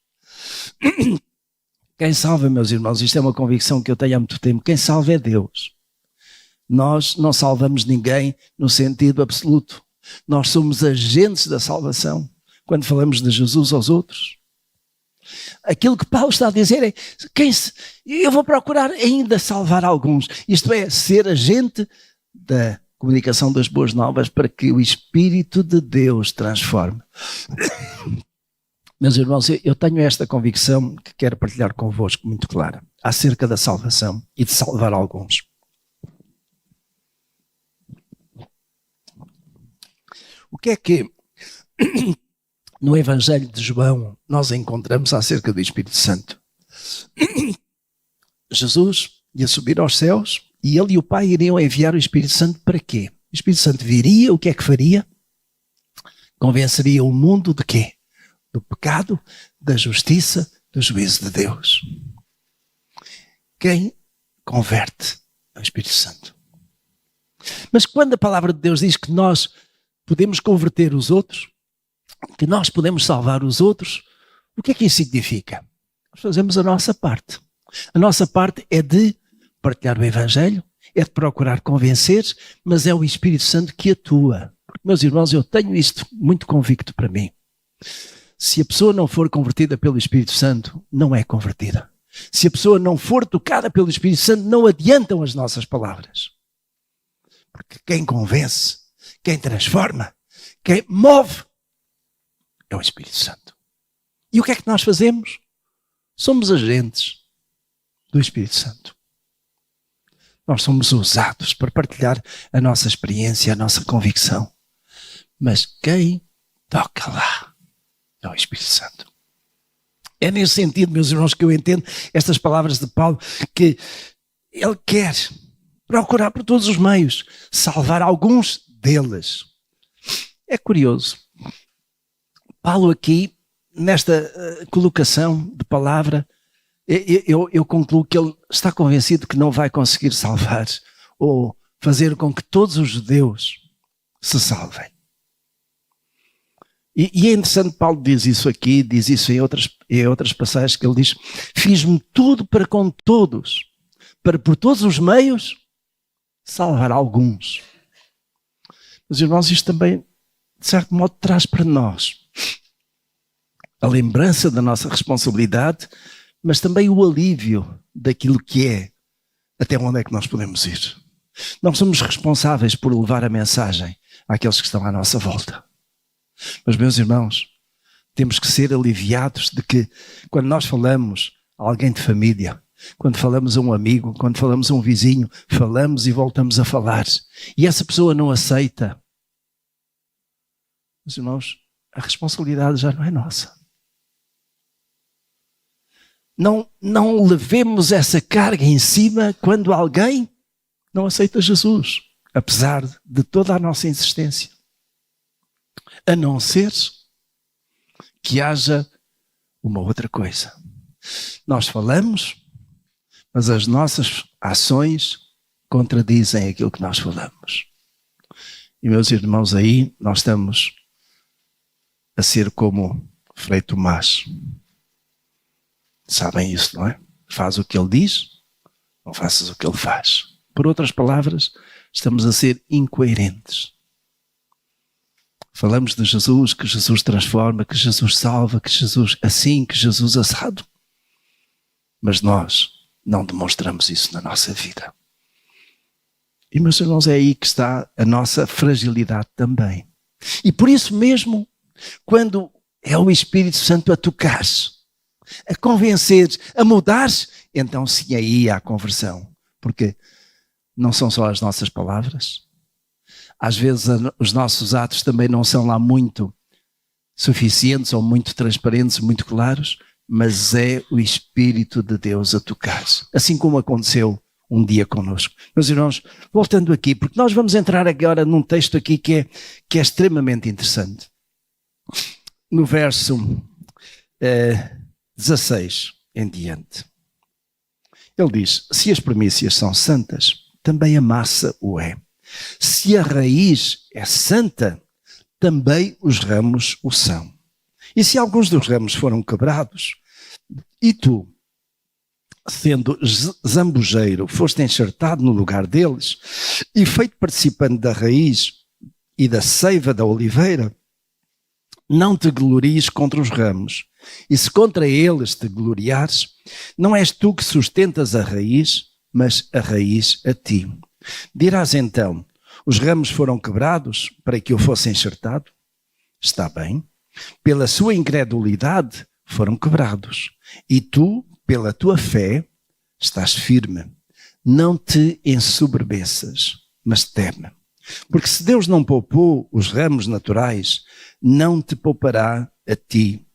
Quem salva, meus irmãos, isto é uma convicção que eu tenho há muito tempo, quem salva é Deus. Nós não salvamos ninguém no sentido absoluto. Nós somos agentes da salvação quando falamos de Jesus aos outros. Aquilo que Paulo está a dizer é: eu vou procurar ainda salvar alguns. Isto é, ser agente da comunicação das boas novas para que o Espírito de Deus transforme. Meus irmãos, eu tenho esta convicção que quero partilhar convosco muito clara acerca da salvação e de salvar alguns. O que é que no Evangelho de João nós encontramos acerca do Espírito Santo? Jesus ia subir aos céus e ele e o Pai iriam enviar o Espírito Santo para quê? O Espírito Santo viria, o que é que faria? Convenceria o mundo de quê? Do pecado, da justiça, do juízo de Deus. Quem converte é o Espírito Santo. Mas quando a palavra de Deus diz que nós podemos converter os outros, que nós podemos salvar os outros, o que é que isso significa? Nós fazemos a nossa parte. A nossa parte é de partilhar o Evangelho, é de procurar convencer, mas é o Espírito Santo que atua. Porque, meus irmãos, eu tenho isto muito convicto para mim. Se a pessoa não for convertida pelo Espírito Santo, não é convertida. Se a pessoa não for tocada pelo Espírito Santo, não adiantam as nossas palavras. Porque quem convence, quem transforma, quem move, é o Espírito Santo. E o que é que nós fazemos? Somos agentes do Espírito Santo. Nós somos usados para partilhar a nossa experiência, a nossa convicção. Mas quem toca lá é o Espírito Santo. É nesse sentido, meus irmãos, que eu entendo estas palavras de Paulo, que ele quer procurar por todos os meios salvar alguns deles. É curioso. Paulo aqui, nesta colocação de palavra, eu concluo que ele está convencido que não vai conseguir salvar ou fazer com que todos os judeus se salvem. E é interessante, Paulo diz isso aqui, diz isso em outras passagens, que ele diz: fiz-me tudo para com todos, para por todos os meios salvar alguns. Mas, irmãos, isto também, de certo modo, traz para nós a lembrança da nossa responsabilidade, mas também o alívio daquilo que é, até onde é que nós podemos ir. Nós somos responsáveis por levar a mensagem àqueles que estão à nossa volta. Mas, meus irmãos, temos que ser aliviados de que, quando nós falamos a alguém de família, quando falamos a um amigo, quando falamos a um vizinho, falamos e voltamos a falar, e essa pessoa não aceita, meus irmãos, a responsabilidade já não é nossa. Não levemos essa carga em cima quando alguém não aceita Jesus, apesar de toda a nossa insistência. A não ser que haja uma outra coisa. Nós falamos, mas as nossas ações contradizem aquilo que nós falamos. E, meus irmãos, aí nós estamos a ser como Frei Tomás. Sabem isso, não é? Faz o que ele diz, não faças o que ele faz. Por outras palavras, estamos a ser incoerentes. Falamos de Jesus, que Jesus transforma, que Jesus salva, que Jesus assim, que Jesus assado. Mas nós não demonstramos isso na nossa vida. E, meus irmãos, é aí que está a nossa fragilidade também. E por isso mesmo, quando é o Espírito Santo a tocar, a convencer, a mudar, então sim, aí há a conversão. Porque não são só as nossas palavras. Às vezes os nossos atos também não são lá muito suficientes ou muito transparentes, muito claros, mas é o Espírito de Deus a tocar. Assim como aconteceu um dia connosco. Meus irmãos, voltando aqui, porque nós vamos entrar agora num texto aqui que é extremamente interessante. No verso 16 em diante. Ele diz, se as primícias são santas, também a massa o é. Se a raiz é santa, também os ramos o são. E se alguns dos ramos foram quebrados, e tu, sendo zambujeiro, foste enxertado no lugar deles, e feito participante da raiz e da seiva da oliveira, não te glories contra os ramos, e se contra eles te gloriares, não és tu que sustentas a raiz, mas a raiz a ti. Dirás então, os ramos foram quebrados para que eu fosse enxertado? Está bem. Pela sua incredulidade foram quebrados, e tu, pela tua fé, estás firme. Não te ensoberbeças, mas teme. Porque se Deus não poupou os ramos naturais, não te poupará a ti.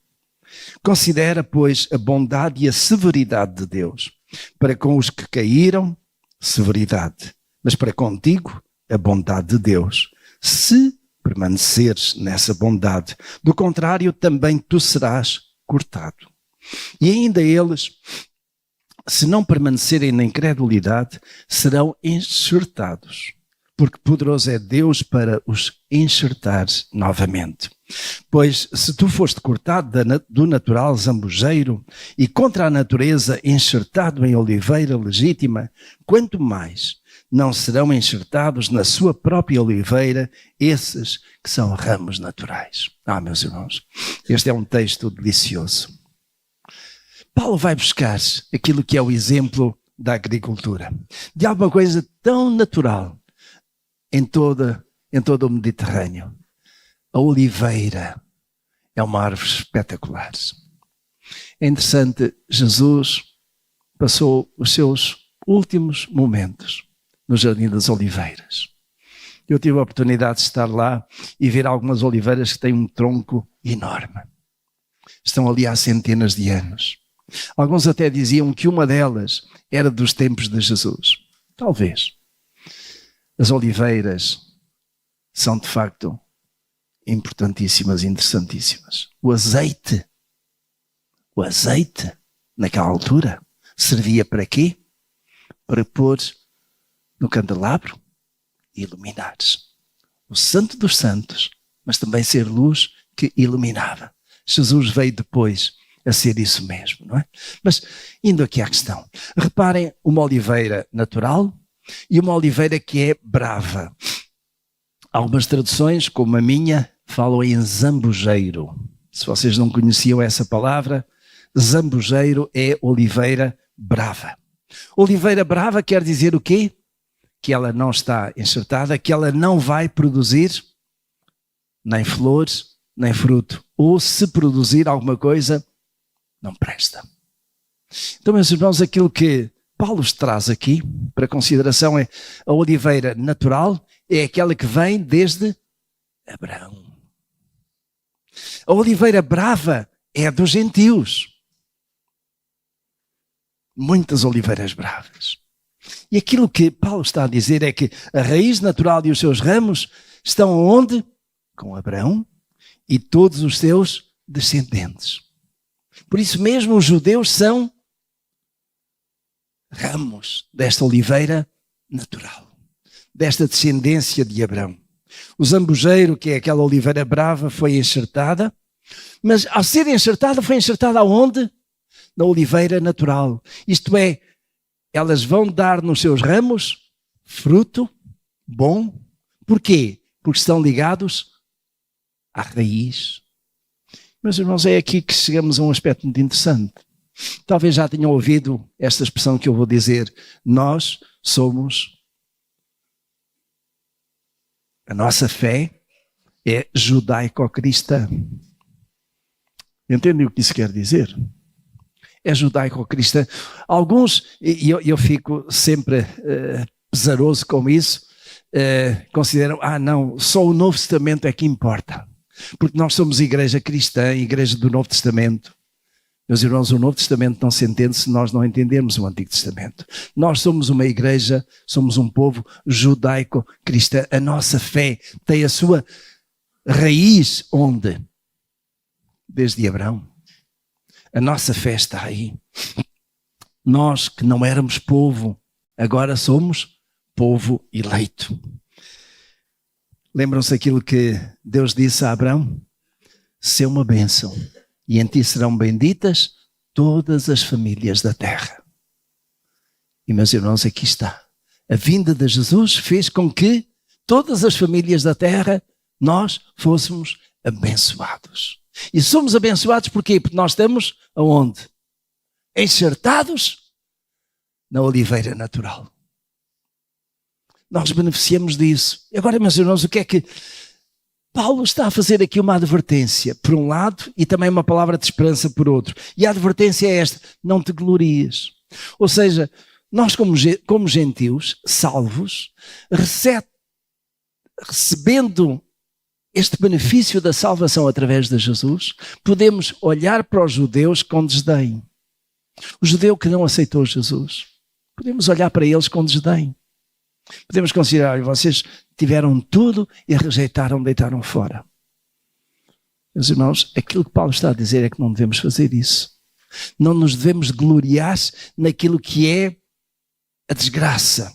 Considera, pois, a bondade e a severidade de Deus. Para com os que caíram, severidade. Mas para contigo, a bondade de Deus. Se permaneceres nessa bondade, do contrário, também tu serás cortado. E ainda eles, se não permanecerem na incredulidade, serão enxertados. Porque poderoso é Deus para os enxertar novamente. Pois se tu foste cortado do natural zambujeiro e contra a natureza enxertado em oliveira legítima, quanto mais não serão enxertados na sua própria oliveira esses que são ramos naturais. Meus irmãos, este é um texto delicioso. Paulo vai buscar aquilo que é o exemplo da agricultura, de alguma coisa tão natural em todo o Mediterrâneo. A oliveira é uma árvore espetacular. É interessante, Jesus passou os seus últimos momentos no Jardim das Oliveiras. Eu tive a oportunidade de estar lá e ver algumas oliveiras que têm um tronco enorme. Estão ali há centenas de anos. Alguns até diziam que uma delas era dos tempos de Jesus. Talvez. As oliveiras são de facto importantíssimas e interessantíssimas. O azeite naquela altura servia para quê? Para pôr no candelabro e iluminar. O Santo dos Santos, mas também ser luz que iluminava. Jesus veio depois a ser isso mesmo, não é? Mas indo aqui à questão, reparem uma oliveira natural e uma oliveira que é brava. Algumas traduções, como a minha, falam em zambujeiro. Se vocês não conheciam essa palavra, zambujeiro é oliveira brava. Oliveira brava quer dizer o quê? Que ela não está enxertada, que ela não vai produzir nem flores, nem fruto. Ou se produzir alguma coisa, não presta. Então, meus irmãos, aquilo que Paulo traz aqui para consideração é a oliveira natural, é aquela que vem desde Abraão. A oliveira brava é a dos gentios. Muitas oliveiras bravas. E aquilo que Paulo está a dizer é que a raiz natural e os seus ramos estão onde? Com Abraão e todos os seus descendentes. Por isso mesmo os judeus são ramos desta oliveira natural, desta descendência de Abraão. O zambujeiro, que é aquela oliveira brava, foi enxertada, mas ao ser enxertada, foi enxertada aonde? Na oliveira natural. Isto é, elas vão dar nos seus ramos fruto bom. Porquê? Porque estão ligados à raiz. Meus irmãos, é aqui que chegamos a um aspecto muito interessante. Talvez já tenham ouvido esta expressão que eu vou dizer. Nós somos A nossa fé é judaico-cristã. Entendem o que isso quer dizer? É judaico-cristã. Alguns, e eu fico sempre pesaroso com isso, consideram, não, só o Novo Testamento é que importa. Porque nós somos igreja cristã, igreja do Novo Testamento. Meus irmãos, o Novo Testamento não se entende se nós não entendermos o Antigo Testamento. Nós somos uma igreja, somos um povo judaico-cristã. A nossa fé tem a sua raiz onde? Desde Abraão. A nossa fé está aí. Nós que não éramos povo, agora somos povo eleito. Lembram-se aquilo que Deus disse a Abraão? Ser uma bênção. E em ti serão benditas todas as famílias da terra. E meus irmãos, aqui está. A vinda de Jesus fez com que todas as famílias da terra nós fôssemos abençoados. E somos abençoados por quê? Porque nós estamos aonde? Enxertados na oliveira natural. Nós beneficiamos disso. E agora, meus irmãos, o que é que Paulo está a fazer aqui? Uma advertência, por um lado, e também uma palavra de esperança por outro. E a advertência é esta: não te glories. Ou seja, nós como gentios, salvos, recebendo este benefício da salvação através de Jesus, podemos olhar para os judeus com desdém. O judeu que não aceitou Jesus, podemos olhar para eles com desdém. Podemos considerar, vocês tiveram tudo e rejeitaram, deitaram fora. Meus irmãos, aquilo que Paulo está a dizer é que não devemos fazer isso. Não nos devemos gloriar naquilo que é a desgraça.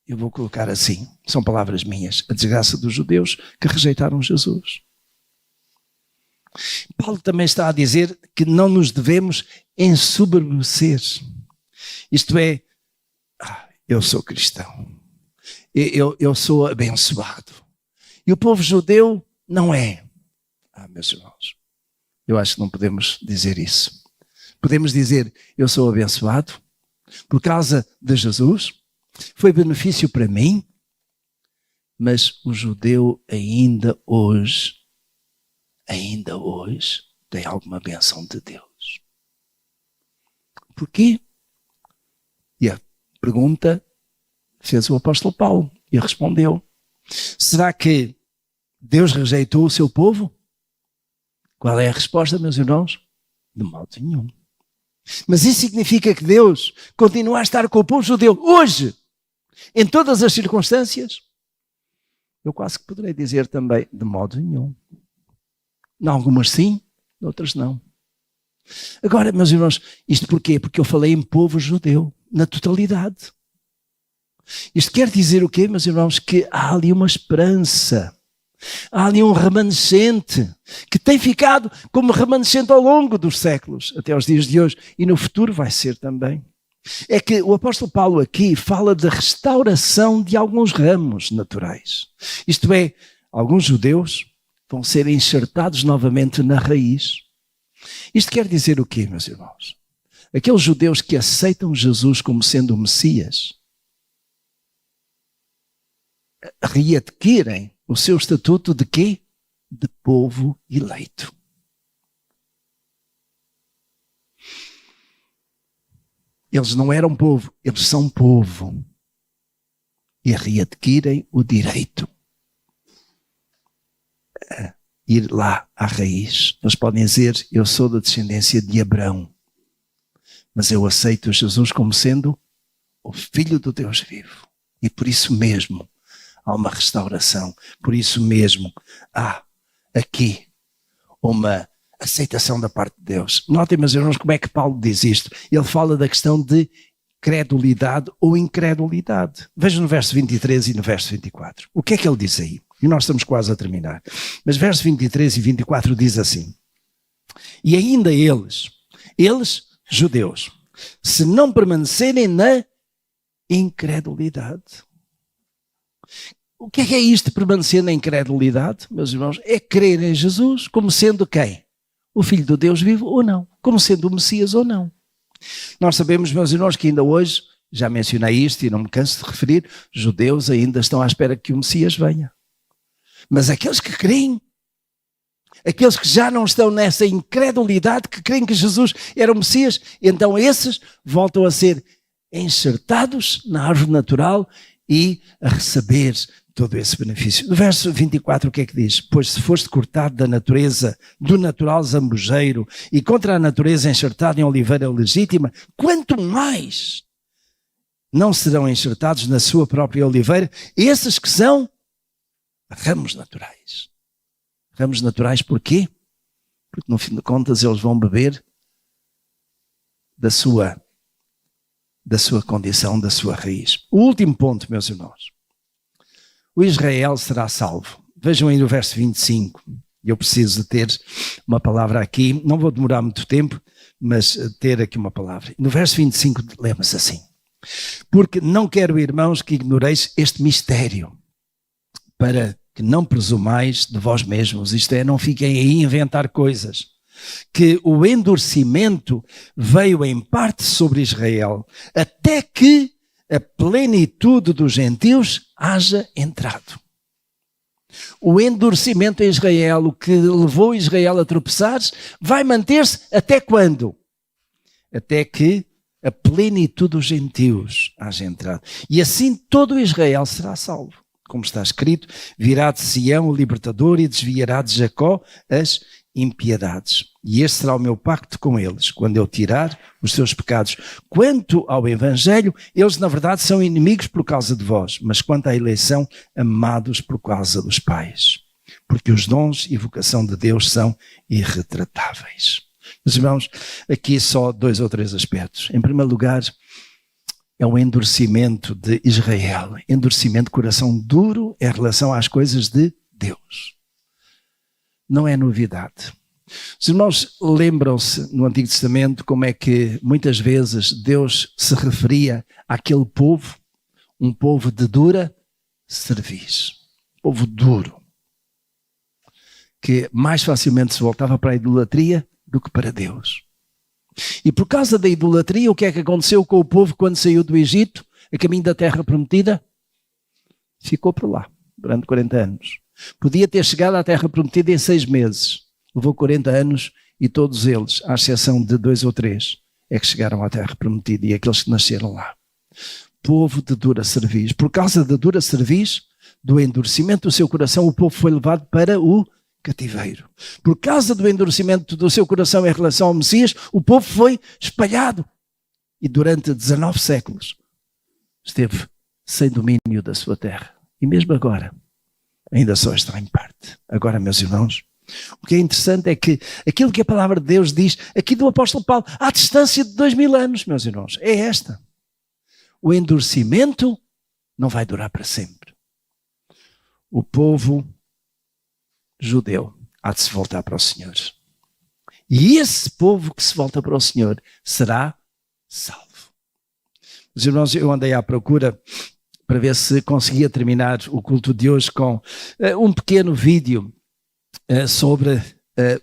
Eu vou colocar assim, são palavras minhas, a desgraça dos judeus que rejeitaram Jesus. Paulo também está a dizer que não nos devemos ensoberbecer. Isto é, eu sou cristão. Eu sou abençoado. E o povo judeu não é. Meus irmãos, eu acho que não podemos dizer isso. Podemos dizer, eu sou abençoado por causa de Jesus, foi benefício para mim, mas o judeu ainda hoje tem alguma bênção de Deus. Porquê? E a pergunta fez o apóstolo Paulo e respondeu: será que Deus rejeitou o seu povo? Qual é a resposta, meus irmãos? De modo nenhum. Mas isso significa que Deus continua a estar com o povo judeu hoje, em todas as circunstâncias? Eu quase que poderei dizer também, de modo nenhum. Em algumas sim, em outras não. Agora, meus irmãos, isto porquê? Porque eu falei em povo judeu, na totalidade. Isto quer dizer o quê, meus irmãos? Que há ali uma esperança. Há ali um remanescente que tem ficado como remanescente ao longo dos séculos, até aos dias de hoje, e no futuro vai ser também. É que o apóstolo Paulo aqui fala da restauração de alguns ramos naturais. Isto é, alguns judeus vão ser enxertados novamente na raiz. Isto quer dizer o quê, meus irmãos? Aqueles judeus que aceitam Jesus como sendo o Messias readquirem o seu estatuto de quê? De povo eleito. Eles não eram povo, eles são povo. E readquirem o direito a ir lá à raiz. Eles podem dizer, eu sou da descendência de Abraão, mas eu aceito Jesus como sendo o Filho do Deus vivo. E por isso mesmo há uma restauração. Por isso mesmo há aqui uma aceitação da parte de Deus. Notem, meus irmãos, como é que Paulo diz isto. Ele fala da questão de credulidade ou incredulidade. Vejam no verso 23 e no verso 24. O que é que ele diz aí? E nós estamos quase a terminar. Mas verso 23 e 24 diz assim: e ainda eles, judeus, se não permanecerem na incredulidade. O que é isto de permanecer na incredulidade, meus irmãos? É crer em Jesus como sendo quem? O Filho do Deus vivo ou não? Como sendo o Messias ou não? Nós sabemos, meus irmãos, que ainda hoje, já mencionei isto e não me canso de referir, judeus ainda estão à espera que o Messias venha. Mas aqueles que creem, aqueles que já não estão nessa incredulidade, que creem que Jesus era o Messias, então esses voltam a ser enxertados na árvore natural e a receber todo esse benefício. No verso 24 o que é que diz? Pois se foste cortado da natureza, do natural zambujeiro, e contra a natureza enxertado em oliveira legítima, quanto mais não serão enxertados na sua própria oliveira esses que são ramos naturais. Ramos naturais porquê? Porque no fim de contas eles vão beber da sua condição, da sua raiz. O último ponto, meus irmãos. O Israel será salvo. Vejam aí no verso 25. Eu preciso de ter uma palavra aqui. Não vou demorar muito tempo, mas ter aqui uma palavra. No verso 25 lemos assim. Porque não quero, irmãos, que ignoreis este mistério, para que não presumais de vós mesmos. Isto é, não fiquem aí a inventar coisas. Que o endurecimento veio em parte sobre Israel, até que a plenitude dos gentios haja entrado. O endurecimento em Israel, o que levou Israel a tropeçar, vai manter-se até quando? Até que a plenitude dos gentios haja entrado. E assim todo Israel será salvo. Como está escrito, virá de Sião o libertador e desviará de Jacó as impiedades. E este será o meu pacto com eles, quando eu tirar os seus pecados. Quanto ao Evangelho, eles na verdade são inimigos por causa de vós, mas quanto à eleição, amados por causa dos pais. Porque os dons e vocação de Deus são irretratáveis. Meus irmãos, aqui só 2 ou 3 aspectos. Em primeiro lugar, é o endurecimento de Israel. Endurecimento de coração duro em relação às coisas de Deus. Não é novidade. Os irmãos lembram-se no Antigo Testamento como é que muitas vezes Deus se referia àquele povo, um povo de dura cerviz. Povo duro. Que mais facilmente se voltava para a idolatria do que para Deus. E por causa da idolatria, o que é que aconteceu com o povo quando saiu do Egito, a caminho da terra prometida? Ficou por lá, durante 40 anos. Podia ter chegado à terra prometida em 6 meses. Levou 40 anos e todos eles, à exceção de 2 ou 3, é que chegaram à terra prometida e aqueles que nasceram lá. Povo de dura cerviz. Por causa da dura cerviz, do endurecimento do seu coração, o povo foi levado para o cativeiro. Por causa do endurecimento do seu coração em relação ao Messias, o povo foi espalhado. E durante 19 séculos esteve sem domínio da sua terra. E mesmo agora, ainda só está em parte. Agora, meus irmãos, o que é interessante é que aquilo que a palavra de Deus diz, aqui do apóstolo Paulo, à distância de 2000 anos, meus irmãos, é esta. O endurecimento não vai durar para sempre. O povo judeu há de se voltar para o Senhor. E esse povo que se volta para o Senhor será salvo. Meus irmãos, eu andei à procura para ver se conseguia terminar o culto de hoje com um pequeno vídeo sobre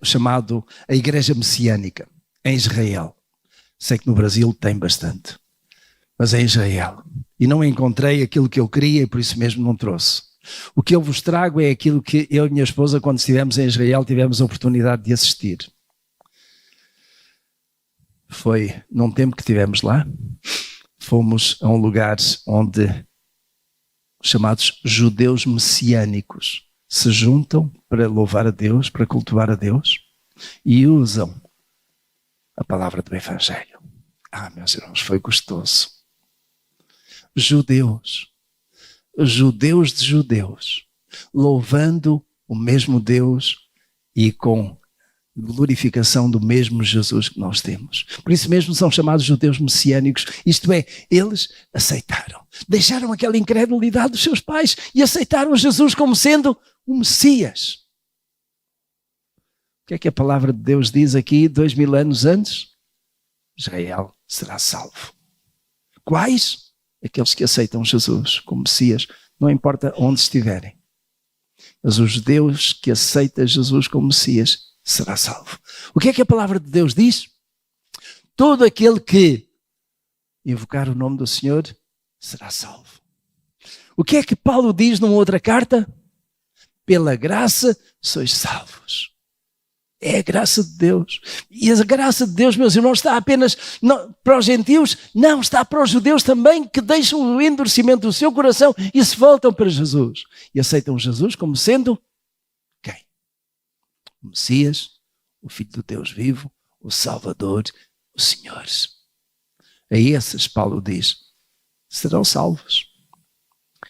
o chamado a Igreja Messiânica em Israel. Sei que no Brasil tem bastante, mas é em Israel. E não encontrei aquilo que eu queria e por isso mesmo não trouxe. O que eu vos trago é aquilo que eu e minha esposa, quando estivemos em Israel, tivemos a oportunidade de assistir. Foi num tempo que estivemos lá, fomos a um lugar onde os chamados judeus messiânicos se juntam para louvar a Deus, para cultuar a Deus e usam a palavra do Evangelho. Meus irmãos, foi gostoso. Judeus de judeus, louvando o mesmo Deus e com glorificação do mesmo Jesus que nós temos. Por isso mesmo são chamados judeus messiânicos, isto é, eles aceitaram, deixaram aquela incredulidade dos seus pais e aceitaram Jesus como sendo o Messias. O que é que a palavra de Deus diz aqui 2000 anos antes? Israel será salvo. Quais? Aqueles que aceitam Jesus como Messias, não importa onde estiverem. Mas os judeus que aceitam Jesus como Messias será salvo. O que é que a palavra de Deus diz? Todo aquele que invocar o nome do Senhor será salvo. O que é que Paulo diz numa outra carta? pela graça sois salvos. É a graça de Deus. E a graça de Deus, meus irmãos, está apenas para os gentios? Não, está para os judeus também, que deixam o endurecimento do seu coração e se voltam para Jesus. E aceitam Jesus como sendo quem? O Messias, o Filho do Deus vivo, o Salvador, o Senhor. A esses, Paulo diz, serão salvos.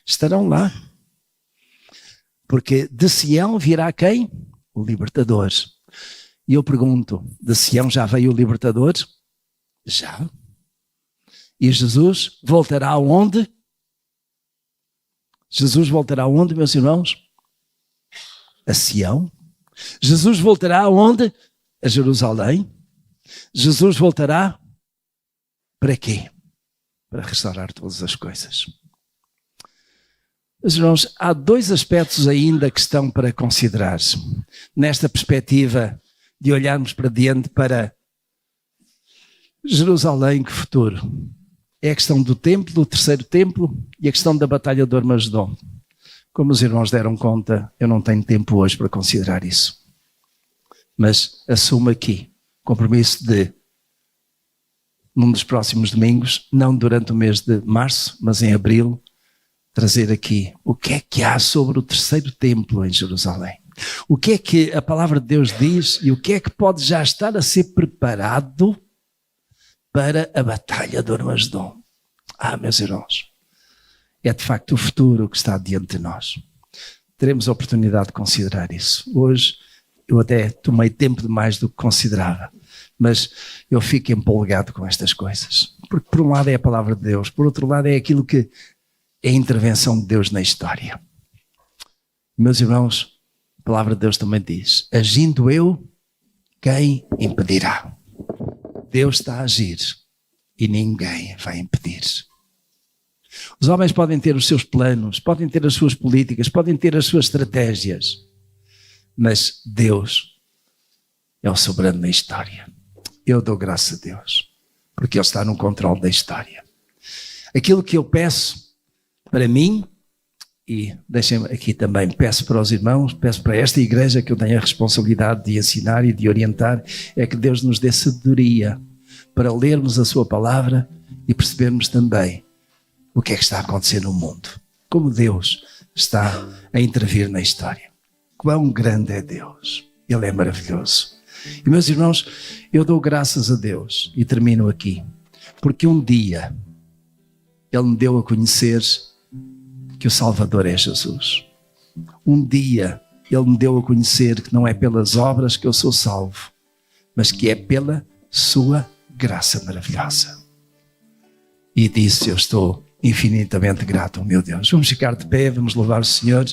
Estarão lá. Porque de Sião virá quem? O libertador. E eu pergunto, de Sião já veio o libertador? Já. E Jesus voltará aonde? Jesus voltará aonde, meus irmãos? A Sião. Jesus voltará aonde? A Jerusalém. Jesus voltará para quê? Para restaurar todas as coisas. Meus irmãos, há dois aspectos ainda que estão para considerar nesta perspectiva de olharmos para diante para Jerusalém, que futuro. É a questão do templo, do terceiro templo e a questão da batalha do Armagedom. Como os irmãos deram conta, eu não tenho tempo hoje para considerar isso. Mas assumo aqui compromisso de, num dos próximos domingos, não durante o mês de março, mas em abril, trazer aqui o que é que há sobre o terceiro templo em Jerusalém. O que é que a palavra de Deus diz e o que é que pode já estar a ser preparado para a batalha do Armagedom. Meus irmãos, é de facto o futuro que está diante de nós. Teremos a oportunidade de considerar isso. Hoje eu até tomei tempo demais do que considerava, mas eu fico empolgado com estas coisas. Porque por um lado é a palavra de Deus, por outro lado é aquilo que é a intervenção de Deus na história. Meus irmãos, a palavra de Deus também diz, agindo eu, quem impedirá? Deus está a agir e ninguém vai impedir. Os homens podem ter os seus planos, podem ter as suas políticas, podem ter as suas estratégias, mas Deus é o soberano da história. Eu dou graças a Deus, porque Ele está no controle da história. Aquilo que eu peço para mim, e deixem-me aqui também, peço para os irmãos, peço para esta igreja que eu tenho a responsabilidade de ensinar e de orientar, é que Deus nos dê sabedoria para lermos a sua palavra e percebermos também o que é que está a acontecer no mundo. Como Deus está a intervir na história. Quão grande é Deus. Ele é maravilhoso. E meus irmãos, eu dou graças a Deus e termino aqui, porque um dia Ele me deu a conhecer que o Salvador é Jesus. Um dia Ele me deu a conhecer que não é pelas obras que eu sou salvo, mas que é pela sua graça maravilhosa. E disso eu estou infinitamente grato ao meu Deus. Vamos ficar de pé, vamos louvar o Senhor.